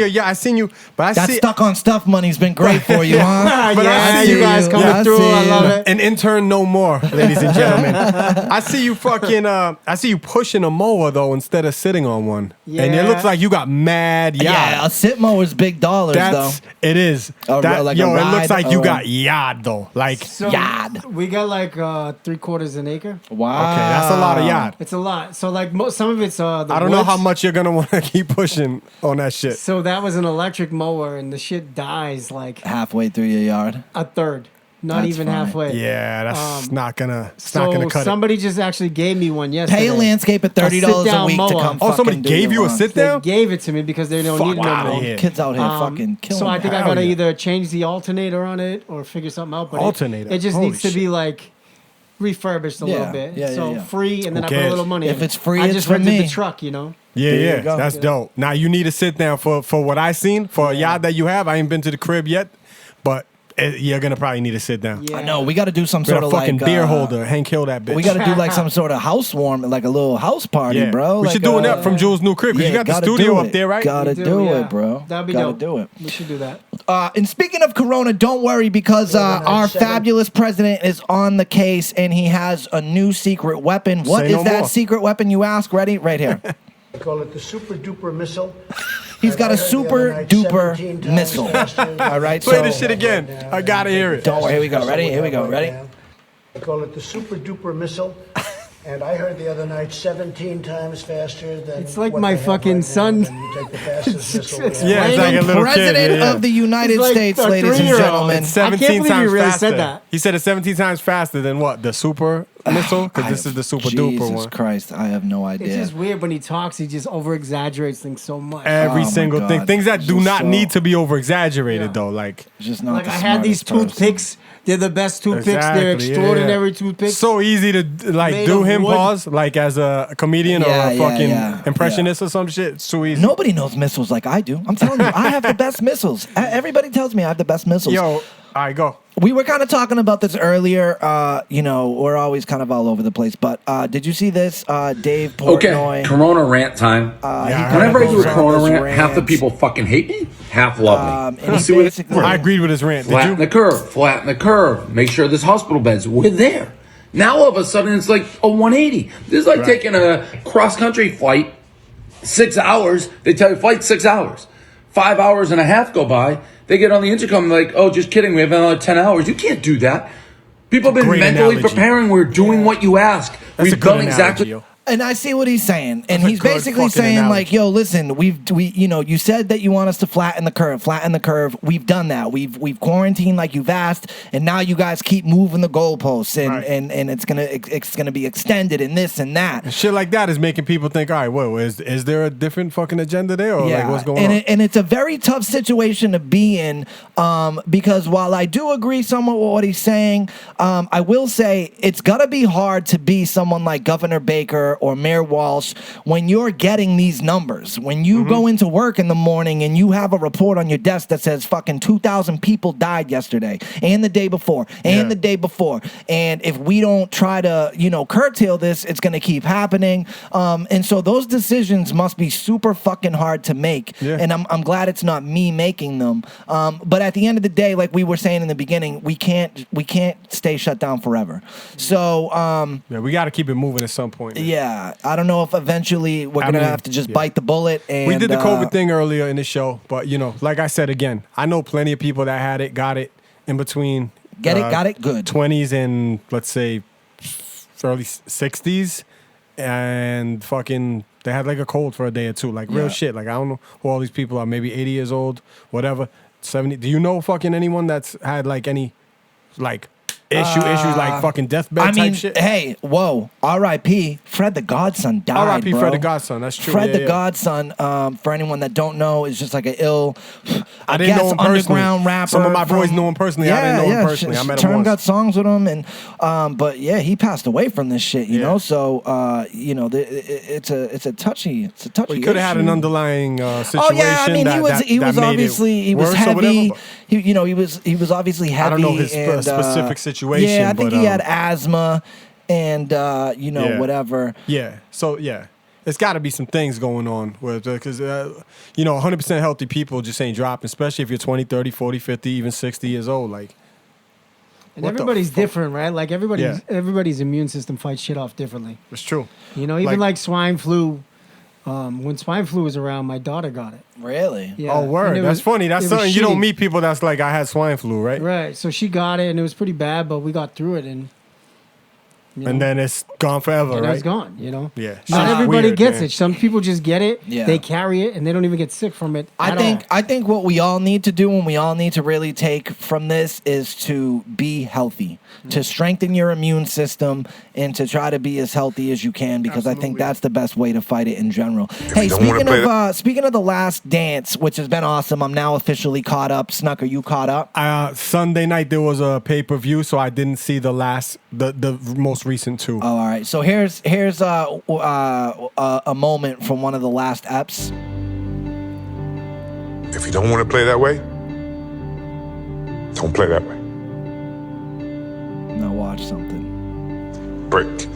[SPEAKER 1] you, but
[SPEAKER 2] that stuck on stuff money's been great for you, huh?
[SPEAKER 3] But I see you guys coming through. I love it.
[SPEAKER 1] An intern no more, ladies and gentlemen. I see you pushing a mower though instead of sitting on one. Yeah. And it looks like you got mad yard.
[SPEAKER 2] Yeah, a sit mower's big dollars though.
[SPEAKER 1] It is. It looks like you got yard though. Like yard.
[SPEAKER 3] We got like 3/4 an acre.
[SPEAKER 2] Wow.
[SPEAKER 1] Okay, that's a lot of yard.
[SPEAKER 3] It's a lot. So like some of it's
[SPEAKER 1] I don't know how much you're gonna want to keep pushing on that shit.
[SPEAKER 3] So that was an electric mower, and the shit dies like
[SPEAKER 2] halfway through your yard.
[SPEAKER 3] A third. Not even halfway.
[SPEAKER 1] Yeah, that's not gonna cut it.
[SPEAKER 3] Somebody just actually gave me one yesterday.
[SPEAKER 2] Pay a landscape at $30 a week to come.
[SPEAKER 1] Oh, somebody gave you a sit down?
[SPEAKER 3] They gave it to me because they don't need it no more.
[SPEAKER 2] Kids out here fucking killing.
[SPEAKER 3] So I think I gotta either change the alternator on it or figure something out. But
[SPEAKER 1] alternator.
[SPEAKER 3] It just needs to be like refurbished a little bit. Free, and then I put a little money in.
[SPEAKER 2] If it's free,
[SPEAKER 3] I just rented the truck,
[SPEAKER 1] Yeah, that's dope. Now you need to sit down for what I seen for a yard that you have. I ain't been to the crib yet, but you're gonna probably need to sit down.
[SPEAKER 2] Yeah. I know we got to do some sort of
[SPEAKER 1] fucking beer holder. Hank killed that bitch.
[SPEAKER 2] We got to do like some sort of house warm, like a little house party, bro.
[SPEAKER 1] We should do it up from Jules' new crib because you got the studio up there, right?
[SPEAKER 2] Gotta do it, bro.
[SPEAKER 3] That'd be
[SPEAKER 2] gotta
[SPEAKER 3] dope.
[SPEAKER 2] do it.
[SPEAKER 3] We should do that.
[SPEAKER 2] And speaking of Corona, don't worry because our fabulous president is on the case and he has a new secret weapon. What is that secret weapon, you ask? Ready? Right here.
[SPEAKER 8] I call it the super duper missile.
[SPEAKER 2] He's got a super duper missile. All right,
[SPEAKER 1] play this shit again. I gotta hear it.
[SPEAKER 2] Don't worry. Here we go. Ready? Here we go. Ready?
[SPEAKER 8] I call it the super duper missile. And I heard the other night 17 times faster than.
[SPEAKER 3] It's like my fucking son.
[SPEAKER 1] It's like a little
[SPEAKER 2] President of the United States, ladies and gentlemen.
[SPEAKER 1] It's 17 times faster. Said that. He said it's 17 times faster than what? The super missile? Because this is the super duper one.
[SPEAKER 2] Jesus Christ, I have no idea.
[SPEAKER 3] It's just weird when he talks. He just over exaggerates things so much.
[SPEAKER 1] Every single thing. Things that do not need to be over exaggerated though. Like
[SPEAKER 2] just not.
[SPEAKER 3] Like I had these toothpicks. They're the best toothpicks. They're extraordinary toothpicks.
[SPEAKER 1] So easy to like do him pause like as a comedian or a fucking impressionist or some shit. It's so easy.
[SPEAKER 2] Nobody knows missiles like I do. I'm telling you, I have the best missiles. Everybody tells me I have the best missiles.
[SPEAKER 1] Yo, all right, go.
[SPEAKER 2] We were kind of talking about this earlier. We're always kind of all over the place. But did you see this? Dave Portnoy.
[SPEAKER 9] Okay, Corona rant time. Whenever I do a Corona rant, half the people fucking hate me, half love me.
[SPEAKER 1] I agreed with his rant.
[SPEAKER 9] Flatten the curve. Make sure this hospital beds, we're there. Now all of a sudden it's like a 180. This is like taking a cross-country flight, 6 hours. They tell you flight 6 hours. 5 hours and a half go by. They get on the intercom like, oh, just kidding. We have another 10 hours. You can't do that. People have been mentally preparing. We're doing what you ask. We've done exactly.
[SPEAKER 2] And I see what he's saying, and he's basically saying like, "Yo, listen, you said that you want us to flatten the curve. We've done that. We've quarantined like you've asked, and now you guys keep moving the goalposts, and it's gonna be extended and this and that.
[SPEAKER 1] And shit like that is making people think, all right, whoa, is there a different fucking agenda there, or like what's going on?
[SPEAKER 2] And it's a very tough situation to be in, because while I do agree somewhat with what he's saying, I will say it's gotta be hard to be someone like Governor Baker or Mayor Walsh when you're getting these numbers. When you go into work in the morning and you have a report on your desk that says fucking 2,000 people died yesterday and the day before and the day before. And if we don't try to, curtail this, it's going to keep happening. And so those decisions must be super fucking hard to make. Yeah. And I'm glad it's not me making them. But at the end of the day, like we were saying in the beginning, we can't stay shut down forever. So
[SPEAKER 1] we got to keep it moving at some point. Man.
[SPEAKER 2] Yeah. I don't know if eventually we're going to have to just bite the bullet. And
[SPEAKER 1] we did the COVID thing earlier in the show, but like I said again, I know plenty of people that had it, got it in between.
[SPEAKER 2] Got it good.
[SPEAKER 1] 20s and let's say early 60s, and fucking they had like a cold for a day or two, like real shit. Like I don't know who all these people are, maybe 80 years old, whatever, 70. Do you know fucking anyone that's had like any like issues like fucking deathbed type shit?
[SPEAKER 2] Hey, whoa. R.I.P. Fred the Godson died,
[SPEAKER 1] R.I.P.
[SPEAKER 2] bro.
[SPEAKER 1] Fred the Godson. That's true.
[SPEAKER 2] Fred the Godson, for anyone that don't know, is just like an
[SPEAKER 1] I didn't know him
[SPEAKER 2] underground
[SPEAKER 1] personally.
[SPEAKER 2] rapper.
[SPEAKER 1] Some of my boys know him personally. I didn't know him personally. I met him once.
[SPEAKER 2] Got songs with him, and but he passed away from this shit. You know, so it's a touchy. It's a touchy.
[SPEAKER 1] He could have had an underlying situation.
[SPEAKER 2] Oh yeah, I mean he was obviously he was heavy. He was obviously heavy.
[SPEAKER 1] I don't know his specific situation.
[SPEAKER 2] Yeah, I think he had asthma and whatever.
[SPEAKER 1] Yeah. So it's got to be some things going on with because 100% healthy people just ain't dropping, especially if you're 20, 30, 40, 50, even 60 years old. Like,
[SPEAKER 3] and everybody's different, right? Like everybody's immune system fights shit off differently.
[SPEAKER 1] It's true.
[SPEAKER 3] Even like swine flu. When swine flu was around, my daughter got it.
[SPEAKER 2] Really?
[SPEAKER 3] Yeah.
[SPEAKER 1] Oh, word. That's funny. That's something you don't meet people that's like, I had swine flu, right?
[SPEAKER 3] Right. So she got it, and it was pretty bad, but we got through it, and
[SPEAKER 1] then it's gone forever,
[SPEAKER 3] and
[SPEAKER 1] right?
[SPEAKER 3] it's gone,
[SPEAKER 1] Yeah.
[SPEAKER 3] Not everybody gets it. Some people just get it. Yeah. They carry it, and they don't even get sick from it. I
[SPEAKER 2] think what we all need to do, and we all need to really take from this, is to be healthy, to strengthen your immune system, and to try to be as healthy as you can, because I think that's the best way to fight it in general. Hey, speaking of The Last Dance, which has been awesome, I'm now officially caught up. Snuk, are you caught up?
[SPEAKER 1] Sunday night there was a pay-per-view, so I didn't see the most recent two.
[SPEAKER 2] Oh, all right. So here's a moment from one of the last eps.
[SPEAKER 7] If you don't want to play that way, don't play that way.
[SPEAKER 2] Now watch something.
[SPEAKER 7] Break.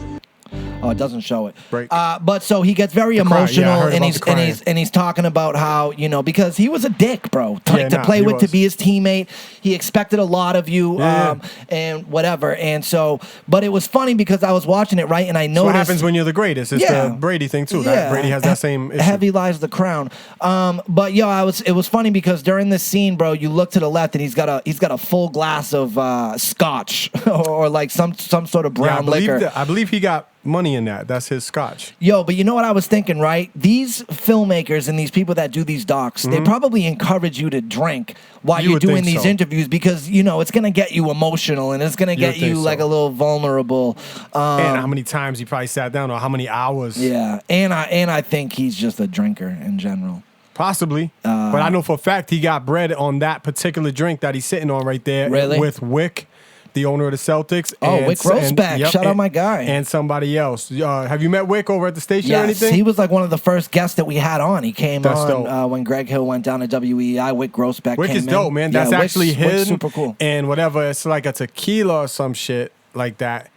[SPEAKER 2] Oh, it doesn't show it.
[SPEAKER 1] Break.
[SPEAKER 2] But so he gets very emotional, and he's talking about how, because he was a dick, bro. To play with, to be his teammate. He expected a lot of you, and whatever. And so, but it was funny because I was watching it, right, and I noticed.
[SPEAKER 1] What happens when you're the greatest? It's the Brady thing too. That Brady has that same issue.
[SPEAKER 2] Heavy lies the crown. But it was funny because during this scene, bro, you look to the left and he's got a full glass of scotch or like some sort of brown liquor.
[SPEAKER 1] I believe he got money in that. That's his scotch.
[SPEAKER 2] Yo, but you know what I was thinking, right? These filmmakers and these people that do these docs, they probably encourage you to drink while you're doing these interviews because, it's going to get you emotional and it's going to get you like a little vulnerable.
[SPEAKER 1] And how many times he probably sat down or how many hours.
[SPEAKER 2] Yeah. And I think he's just a drinker in general.
[SPEAKER 1] Possibly. But I know for a fact he got bread on that particular drink that he's sitting on right there with Wick, the owner of the Celtics.
[SPEAKER 2] Wick Roseback. Shout out my guy.
[SPEAKER 1] And somebody else. Have you met Wick over at the station or anything?
[SPEAKER 2] He was like one of the first guests that we had on. He came on when Greg Hill went down to WEI. Wick Roseback
[SPEAKER 1] Wick
[SPEAKER 2] came
[SPEAKER 1] is dope, man. That's actually his.
[SPEAKER 2] Wick's super cool.
[SPEAKER 1] And whatever, it's like a tequila or some shit like that.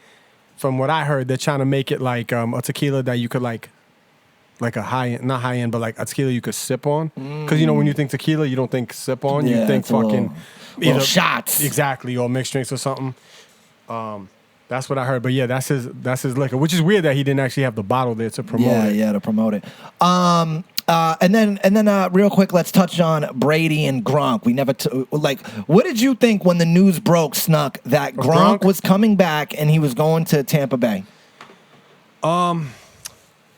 [SPEAKER 1] From what I heard, they're trying to make it like a tequila that you could like a high-end, not high-end, but like a tequila you could sip on. Because, when you think tequila, you don't think sip on. You think fucking...
[SPEAKER 2] Little shots.
[SPEAKER 1] Exactly, or mixed drinks or something. That's what I heard. But yeah, that's his liquor, which is weird that he didn't actually have the bottle there to promote it.
[SPEAKER 2] Yeah, to promote it. And then, real quick, let's touch on Brady and Gronk. We never what did you think when the news broke, Snuk, that Gronk was coming back and he was going to Tampa Bay?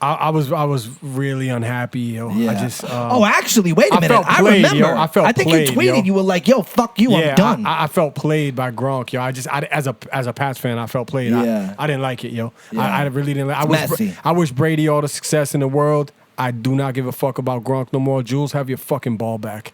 [SPEAKER 1] I was really unhappy, yo.
[SPEAKER 2] Yeah.
[SPEAKER 1] I just
[SPEAKER 2] actually, wait a minute.
[SPEAKER 1] I remember.
[SPEAKER 2] Yo.
[SPEAKER 1] I
[SPEAKER 2] think
[SPEAKER 1] played,
[SPEAKER 2] you tweeted.
[SPEAKER 1] Yo.
[SPEAKER 2] You were like, "Yo, fuck you, I'm done."
[SPEAKER 1] I felt played by Gronk, yo. As a Pats fan, I felt played.
[SPEAKER 2] Yeah.
[SPEAKER 1] I didn't like it, yo.
[SPEAKER 2] Yeah.
[SPEAKER 1] I really didn't like it. I wish Brady all the success in the world. I do not give a fuck about Gronk no more. Jules, have your fucking ball back.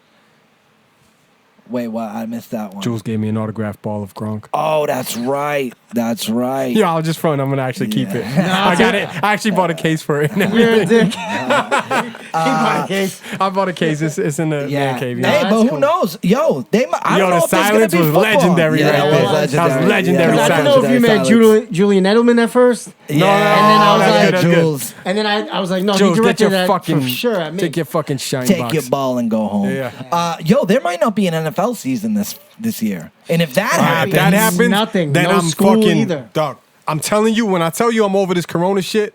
[SPEAKER 2] Wait, what? I missed that one.
[SPEAKER 1] Jules gave me an autographed ball of Gronk.
[SPEAKER 2] Oh, that's right. That's right.
[SPEAKER 1] Yeah, I'll just front. I'm gonna actually keep it. I got it. I actually bought a case for it.
[SPEAKER 3] You're a dick. He bought a case.
[SPEAKER 1] I bought a case. It's in the man cave.
[SPEAKER 2] Hey, but who knows? Yo, I don't know if there's gonna be football.
[SPEAKER 1] Legendary right there. That was legendary.
[SPEAKER 3] I don't know if you meant Julian Edelman at first.
[SPEAKER 1] No,
[SPEAKER 3] and then I was like,
[SPEAKER 2] Jules.
[SPEAKER 3] And then I was like, no,
[SPEAKER 1] Jules,
[SPEAKER 3] he directed that
[SPEAKER 1] fucking,
[SPEAKER 3] for sure at me.
[SPEAKER 1] Take your fucking shine
[SPEAKER 2] Take
[SPEAKER 1] box.
[SPEAKER 2] your ball and go home.
[SPEAKER 1] Yeah.
[SPEAKER 2] Yo, there might not be an NFL season this year. And if that happens,
[SPEAKER 3] nothing.
[SPEAKER 1] Then
[SPEAKER 3] no
[SPEAKER 1] I'm
[SPEAKER 3] school
[SPEAKER 1] fucking
[SPEAKER 3] either.
[SPEAKER 1] dog. I'm telling you, when I tell you I'm over this Corona shit,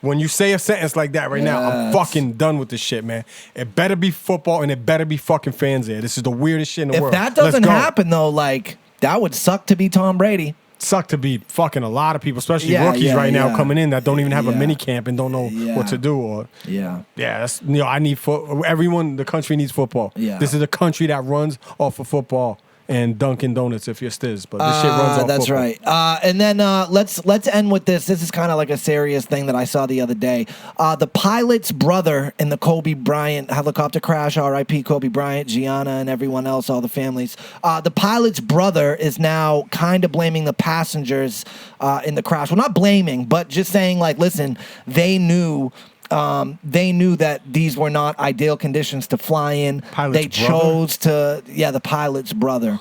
[SPEAKER 1] when you say a sentence like that right now, I'm fucking done with this shit, man. It better be football and it better be fucking fans there. This is the weirdest shit in the world.
[SPEAKER 2] If that doesn't happen though, like that would suck to be Tom Brady.
[SPEAKER 1] Suck to be fucking a lot of people, especially rookies right now coming in that don't even have a mini camp and don't know what to do. Or that's I need everyone. The country needs football. Yeah, this is a country that runs off of football and Dunkin' Donuts if you're Stiz, but this shit runs off
[SPEAKER 2] that's
[SPEAKER 1] football.
[SPEAKER 2] right. And then let's end with this. This is kind of like a serious thing that I saw the other day. The pilot's brother in the Kobe Bryant helicopter crash, R.I.P. Kobe Bryant, Gianna, and everyone else, all the families. The pilot's brother is now kind of blaming the passengers in the crash. Well, not blaming, but just saying like, listen, they knew that these were not ideal conditions to fly in. They chose to, the pilot's brother.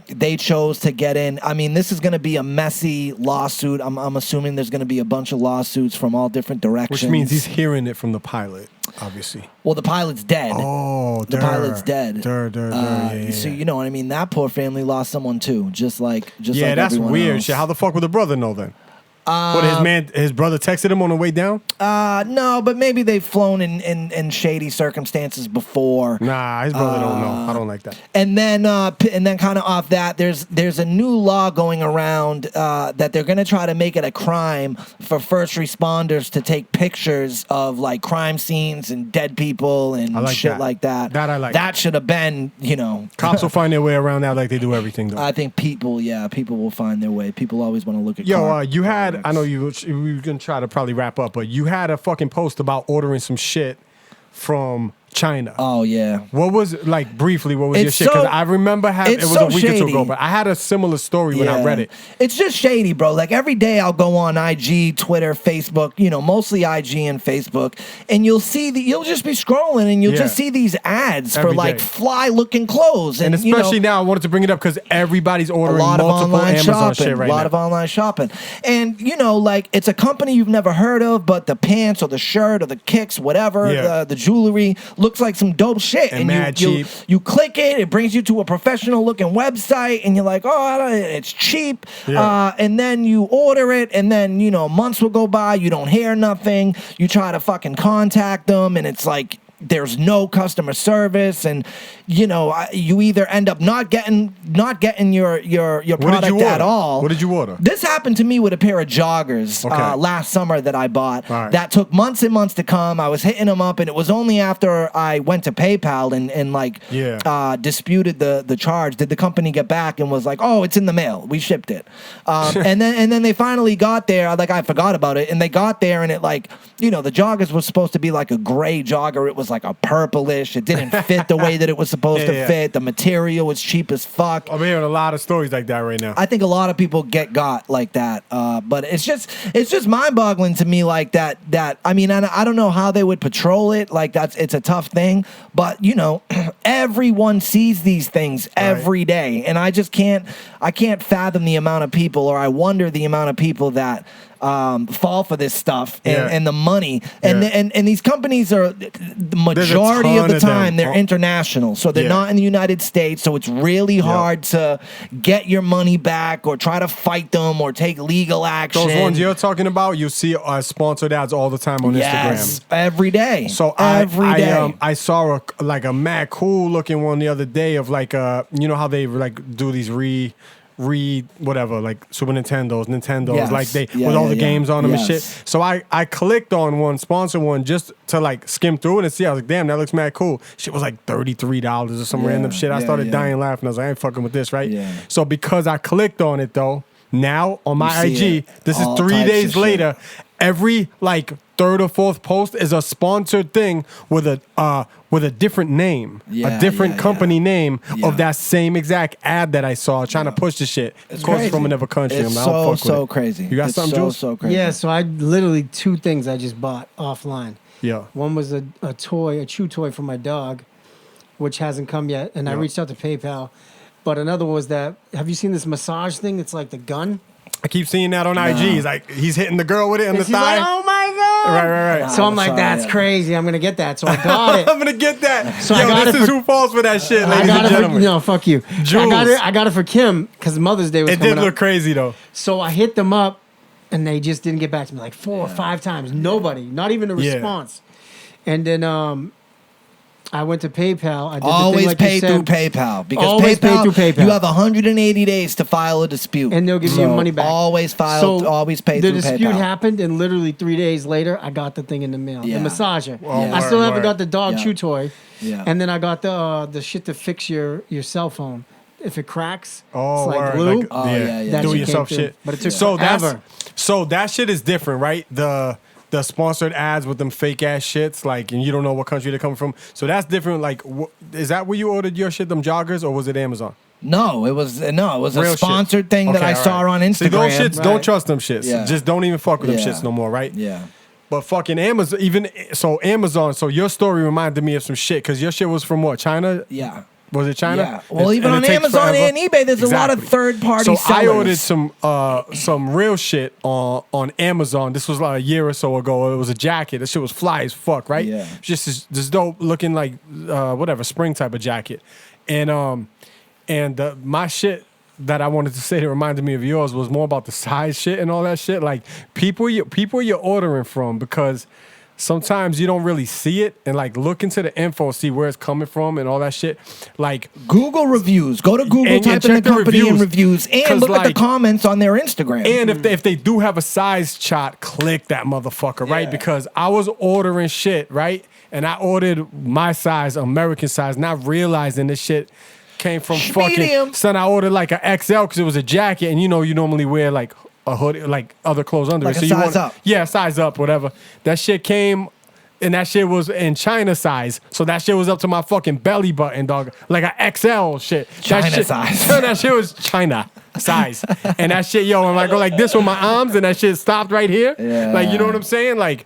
[SPEAKER 2] They chose to get in. I mean, this is going to be a messy lawsuit. I'm assuming there's going to be a bunch of lawsuits from all different directions.
[SPEAKER 1] Which means he's hearing it from the pilot, obviously.
[SPEAKER 2] Well, the pilot's dead.
[SPEAKER 1] Oh,
[SPEAKER 2] the pilot's dead.
[SPEAKER 1] So
[SPEAKER 2] you know what I mean? That poor family lost someone too, just like
[SPEAKER 1] that's weird.
[SPEAKER 2] Else.
[SPEAKER 1] Shit. How the fuck would the brother know then? His brother texted him on the way down?
[SPEAKER 2] No, but maybe they've flown in shady circumstances before.
[SPEAKER 1] Nah, his brother don't know. I don't like that.
[SPEAKER 2] And then kind of off that, there's a new law going around that they're gonna try to make it a crime for first responders to take pictures of like crime scenes and dead people and like that.
[SPEAKER 1] That I like.
[SPEAKER 2] That should have been,
[SPEAKER 1] Cops will find their way around that like they do everything though.
[SPEAKER 2] I think people will find their way. People always want to look at.
[SPEAKER 1] You had. I know we were gonna try to probably wrap up, but you had a fucking post about ordering some shit from China.
[SPEAKER 2] Oh yeah.
[SPEAKER 1] What was briefly? What was your shit? Because I remember it was a week or two ago, but I had a similar story when I read it.
[SPEAKER 2] It's just shady, bro. Like every day I'll go on IG, Twitter, Facebook. Mostly IG and Facebook, and you'll just be scrolling and you'll just see these ads
[SPEAKER 1] every
[SPEAKER 2] for
[SPEAKER 1] day.
[SPEAKER 2] fly-looking clothes,
[SPEAKER 1] and especially now I wanted to bring it up because everybody's ordering multiple Amazon shit right now.
[SPEAKER 2] A lot of online shopping, and it's a company you've never heard of, but the pants or the shirt or the kicks, whatever, the jewelry looks like some dope shit,
[SPEAKER 1] and mad cheap.
[SPEAKER 2] You click it brings you to a professional looking website, and you're like, it's cheap, and then you order it, and then months will go by, you don't hear nothing, you try to fucking contact them, and it's like there's no customer service, and you either end up not getting your product at all.
[SPEAKER 1] What did you order?
[SPEAKER 2] This happened to me with a pair of joggers last summer that I bought. That took months and months to come. I was hitting them up, and it was only after I went to PayPal and disputed the charge did the company get back and was like, oh, it's in the mail, we shipped it, and then they finally got there. I forgot about it, and they got there, and it the joggers was supposed to be like a gray jogger. It was like a purplish. It didn't fit the way that it was supposed to fit. The material was cheap as fuck.
[SPEAKER 1] I'm hearing a lot of stories like that right now.
[SPEAKER 2] I think a lot of people got like that. But it's just mind-boggling to me like that. I mean, I don't know how they would patrol it. It's a tough thing. But everyone sees these things every day, and I can't fathom the amount of people, or I wonder the amount of people that fall for this stuff and the money. And these companies are, the majority of the time, they're international. So they're not in the United States. So it's really hard to get your money back or try to fight them or take legal action.
[SPEAKER 1] Those ones you're talking about, you see sponsored ads all the time on Instagram.
[SPEAKER 2] Every day.
[SPEAKER 1] So I saw a mad cool looking one the other day of like you know how they like do these whatever, like Super Nintendos, like they with all the games on them and shit. So I clicked on one, sponsored one, just to like skim through it and see. I was like, damn, that looks mad cool. Shit was like $33 or some random shit. I started dying laughing. I was like, I ain't fucking with this, right? Yeah. So because I clicked on it though, now on my IG, this is 3 days later, every like third or fourth post is a sponsored thing with a different name, a different company name of that same exact ad that I saw trying to push the shit. Of course, from another country.
[SPEAKER 2] It's so crazy.
[SPEAKER 1] You got something, Jules?
[SPEAKER 2] So crazy.
[SPEAKER 3] Yeah, so I literally 2 things I just bought offline.
[SPEAKER 1] Yeah.
[SPEAKER 3] One was a chew toy for my dog, which hasn't come yet, and I reached out to PayPal. But another was that, have you seen this massage thing? It's like the gun.
[SPEAKER 1] I keep seeing that on IG. He's like, he's hitting the girl with it on the thigh.
[SPEAKER 3] Like, oh my God.
[SPEAKER 1] Right.
[SPEAKER 3] So I'm like, that's crazy. I'm going to get that. So I got it.
[SPEAKER 1] I'm going to get that.
[SPEAKER 3] So
[SPEAKER 1] this is who falls for that shit, ladies and gentlemen.
[SPEAKER 3] No, fuck you.
[SPEAKER 1] Jules.
[SPEAKER 3] I got it for Kim because Mother's Day was coming up.
[SPEAKER 1] It did look crazy, though.
[SPEAKER 3] So I hit them up, and they just didn't get back to me like 4 or 5 times. Nobody. Not even a response. And then I went to PayPal. I did
[SPEAKER 2] always
[SPEAKER 3] the thing
[SPEAKER 2] pay through PayPal because
[SPEAKER 3] always pay through PayPal.
[SPEAKER 2] You have 180 days to file a dispute,
[SPEAKER 3] and they'll give you money back.
[SPEAKER 2] Always pay through PayPal.
[SPEAKER 3] The dispute happened, and literally 3 days later, I got the thing in the mail. The massager. I still haven't got the dog chew toy. Yeah. And then I got the shit to fix your cell phone. If it cracks, it's like glue.
[SPEAKER 1] Do it yourself shit.
[SPEAKER 3] But it took forever.
[SPEAKER 1] So that shit is different, right? The sponsored ads with them fake ass shits, like, and you don't know what country they're coming from. So that's different. Like, is that where you ordered your shit, them joggers, or was it Amazon?
[SPEAKER 2] No, it was a sponsored thing that I saw on Instagram.
[SPEAKER 1] See, those shits, don't trust them shits. Yeah. Just don't even fuck with them shits no more, right?
[SPEAKER 2] Yeah.
[SPEAKER 1] But fucking Amazon, Amazon. So your story reminded me of some shit because your shit was from what? China?
[SPEAKER 2] Yeah.
[SPEAKER 1] Was it China?
[SPEAKER 2] Yeah. Well, even on Amazon and eBay, there's a lot of third-party sellers.
[SPEAKER 1] So I ordered some real shit on Amazon. This was like a year or so ago. It was a jacket. That shit was fly as fuck, right?
[SPEAKER 2] Yeah.
[SPEAKER 1] Just this dope looking like whatever spring type of jacket, and my shit that I wanted to say that reminded me of yours was more about the size shit and all that shit. Like people you're ordering from, because sometimes you don't really see it, and like look into the info, see where it's coming from and all that shit. Like
[SPEAKER 2] Google reviews. Go to Google, type in the company and reviews, and look at the comments on their Instagram.
[SPEAKER 1] And if they do have a size chart, click that motherfucker, right? Because I was ordering shit, right? And I ordered my size, American size, not realizing this shit came from fucking. Son, I ordered like an XL because it was a jacket, and you normally wear like a hoodie, like other clothes under
[SPEAKER 2] like
[SPEAKER 1] it.
[SPEAKER 2] So you size up.
[SPEAKER 1] Yeah, size up, whatever. That shit came, and that shit was in China size. So that shit was up to my fucking belly button, dog. Like a XL shit.
[SPEAKER 2] China size.
[SPEAKER 1] That shit was China size. And that shit, and I go like this with my arms, and that shit stopped right here.
[SPEAKER 2] Yeah.
[SPEAKER 1] Like, you know what I'm saying? Like,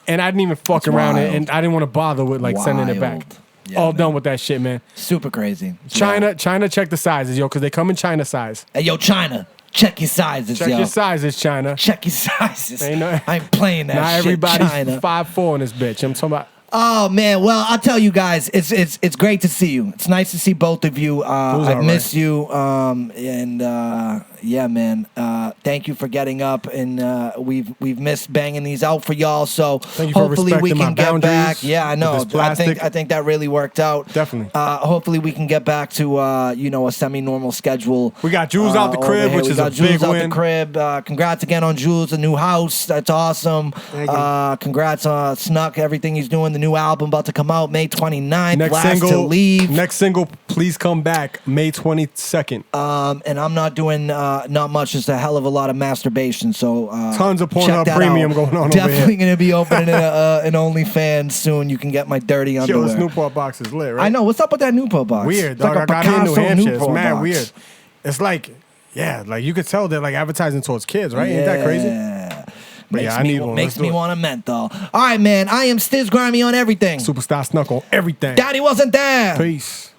[SPEAKER 1] and I didn't even fuck around it, and I didn't want to bother with like sending it back. Yeah, all done with that shit, man.
[SPEAKER 2] Super crazy.
[SPEAKER 1] China, check the sizes, because they come in China size.
[SPEAKER 2] Hey, China. Check your sizes,
[SPEAKER 1] Check your sizes, China.
[SPEAKER 2] Check your sizes. I ain't playing that shit,
[SPEAKER 1] everybody's
[SPEAKER 2] China.
[SPEAKER 1] 5'4" in this bitch. I'm talking about.
[SPEAKER 2] Oh man, well I'll tell you guys, it's great to see you. It's nice to see both of you. I miss you, and yeah, man. Thank you for getting up, and we've missed banging these out for y'all. So hopefully we can get back. Yeah, I know. I think that really worked out.
[SPEAKER 1] Definitely.
[SPEAKER 2] Hopefully we can get back to a semi-normal schedule.
[SPEAKER 1] We got Jules out the crib, which is a big win.
[SPEAKER 2] Out the crib. Congrats again on Jules, the new house. That's awesome. Congrats on Snuk, everything he's doing. The new album about to come out May 29th.
[SPEAKER 1] Next single, Please Come Back, May 22nd.
[SPEAKER 2] And I'm not doing not much, just a hell of a lot of masturbation. So
[SPEAKER 1] tons of Pornhub Premium going on.
[SPEAKER 2] Definitely going to be opening an OnlyFans soon. You can get my dirty underwear.
[SPEAKER 1] Yo, this Newport box is lit, right?
[SPEAKER 2] I know. What's up with that Newport box?
[SPEAKER 1] Weird, dog.
[SPEAKER 2] Like
[SPEAKER 1] I got it in New Hampshire. It's mad
[SPEAKER 2] box.
[SPEAKER 1] weird. It's like, like you could tell they're like advertising towards kids, right? Ain't that crazy? But I need one.
[SPEAKER 2] Makes me want a menthol. All right, man. I am Stiz Grimy on everything.
[SPEAKER 1] Superstar Snuk on everything.
[SPEAKER 2] Daddy wasn't there.
[SPEAKER 1] Peace.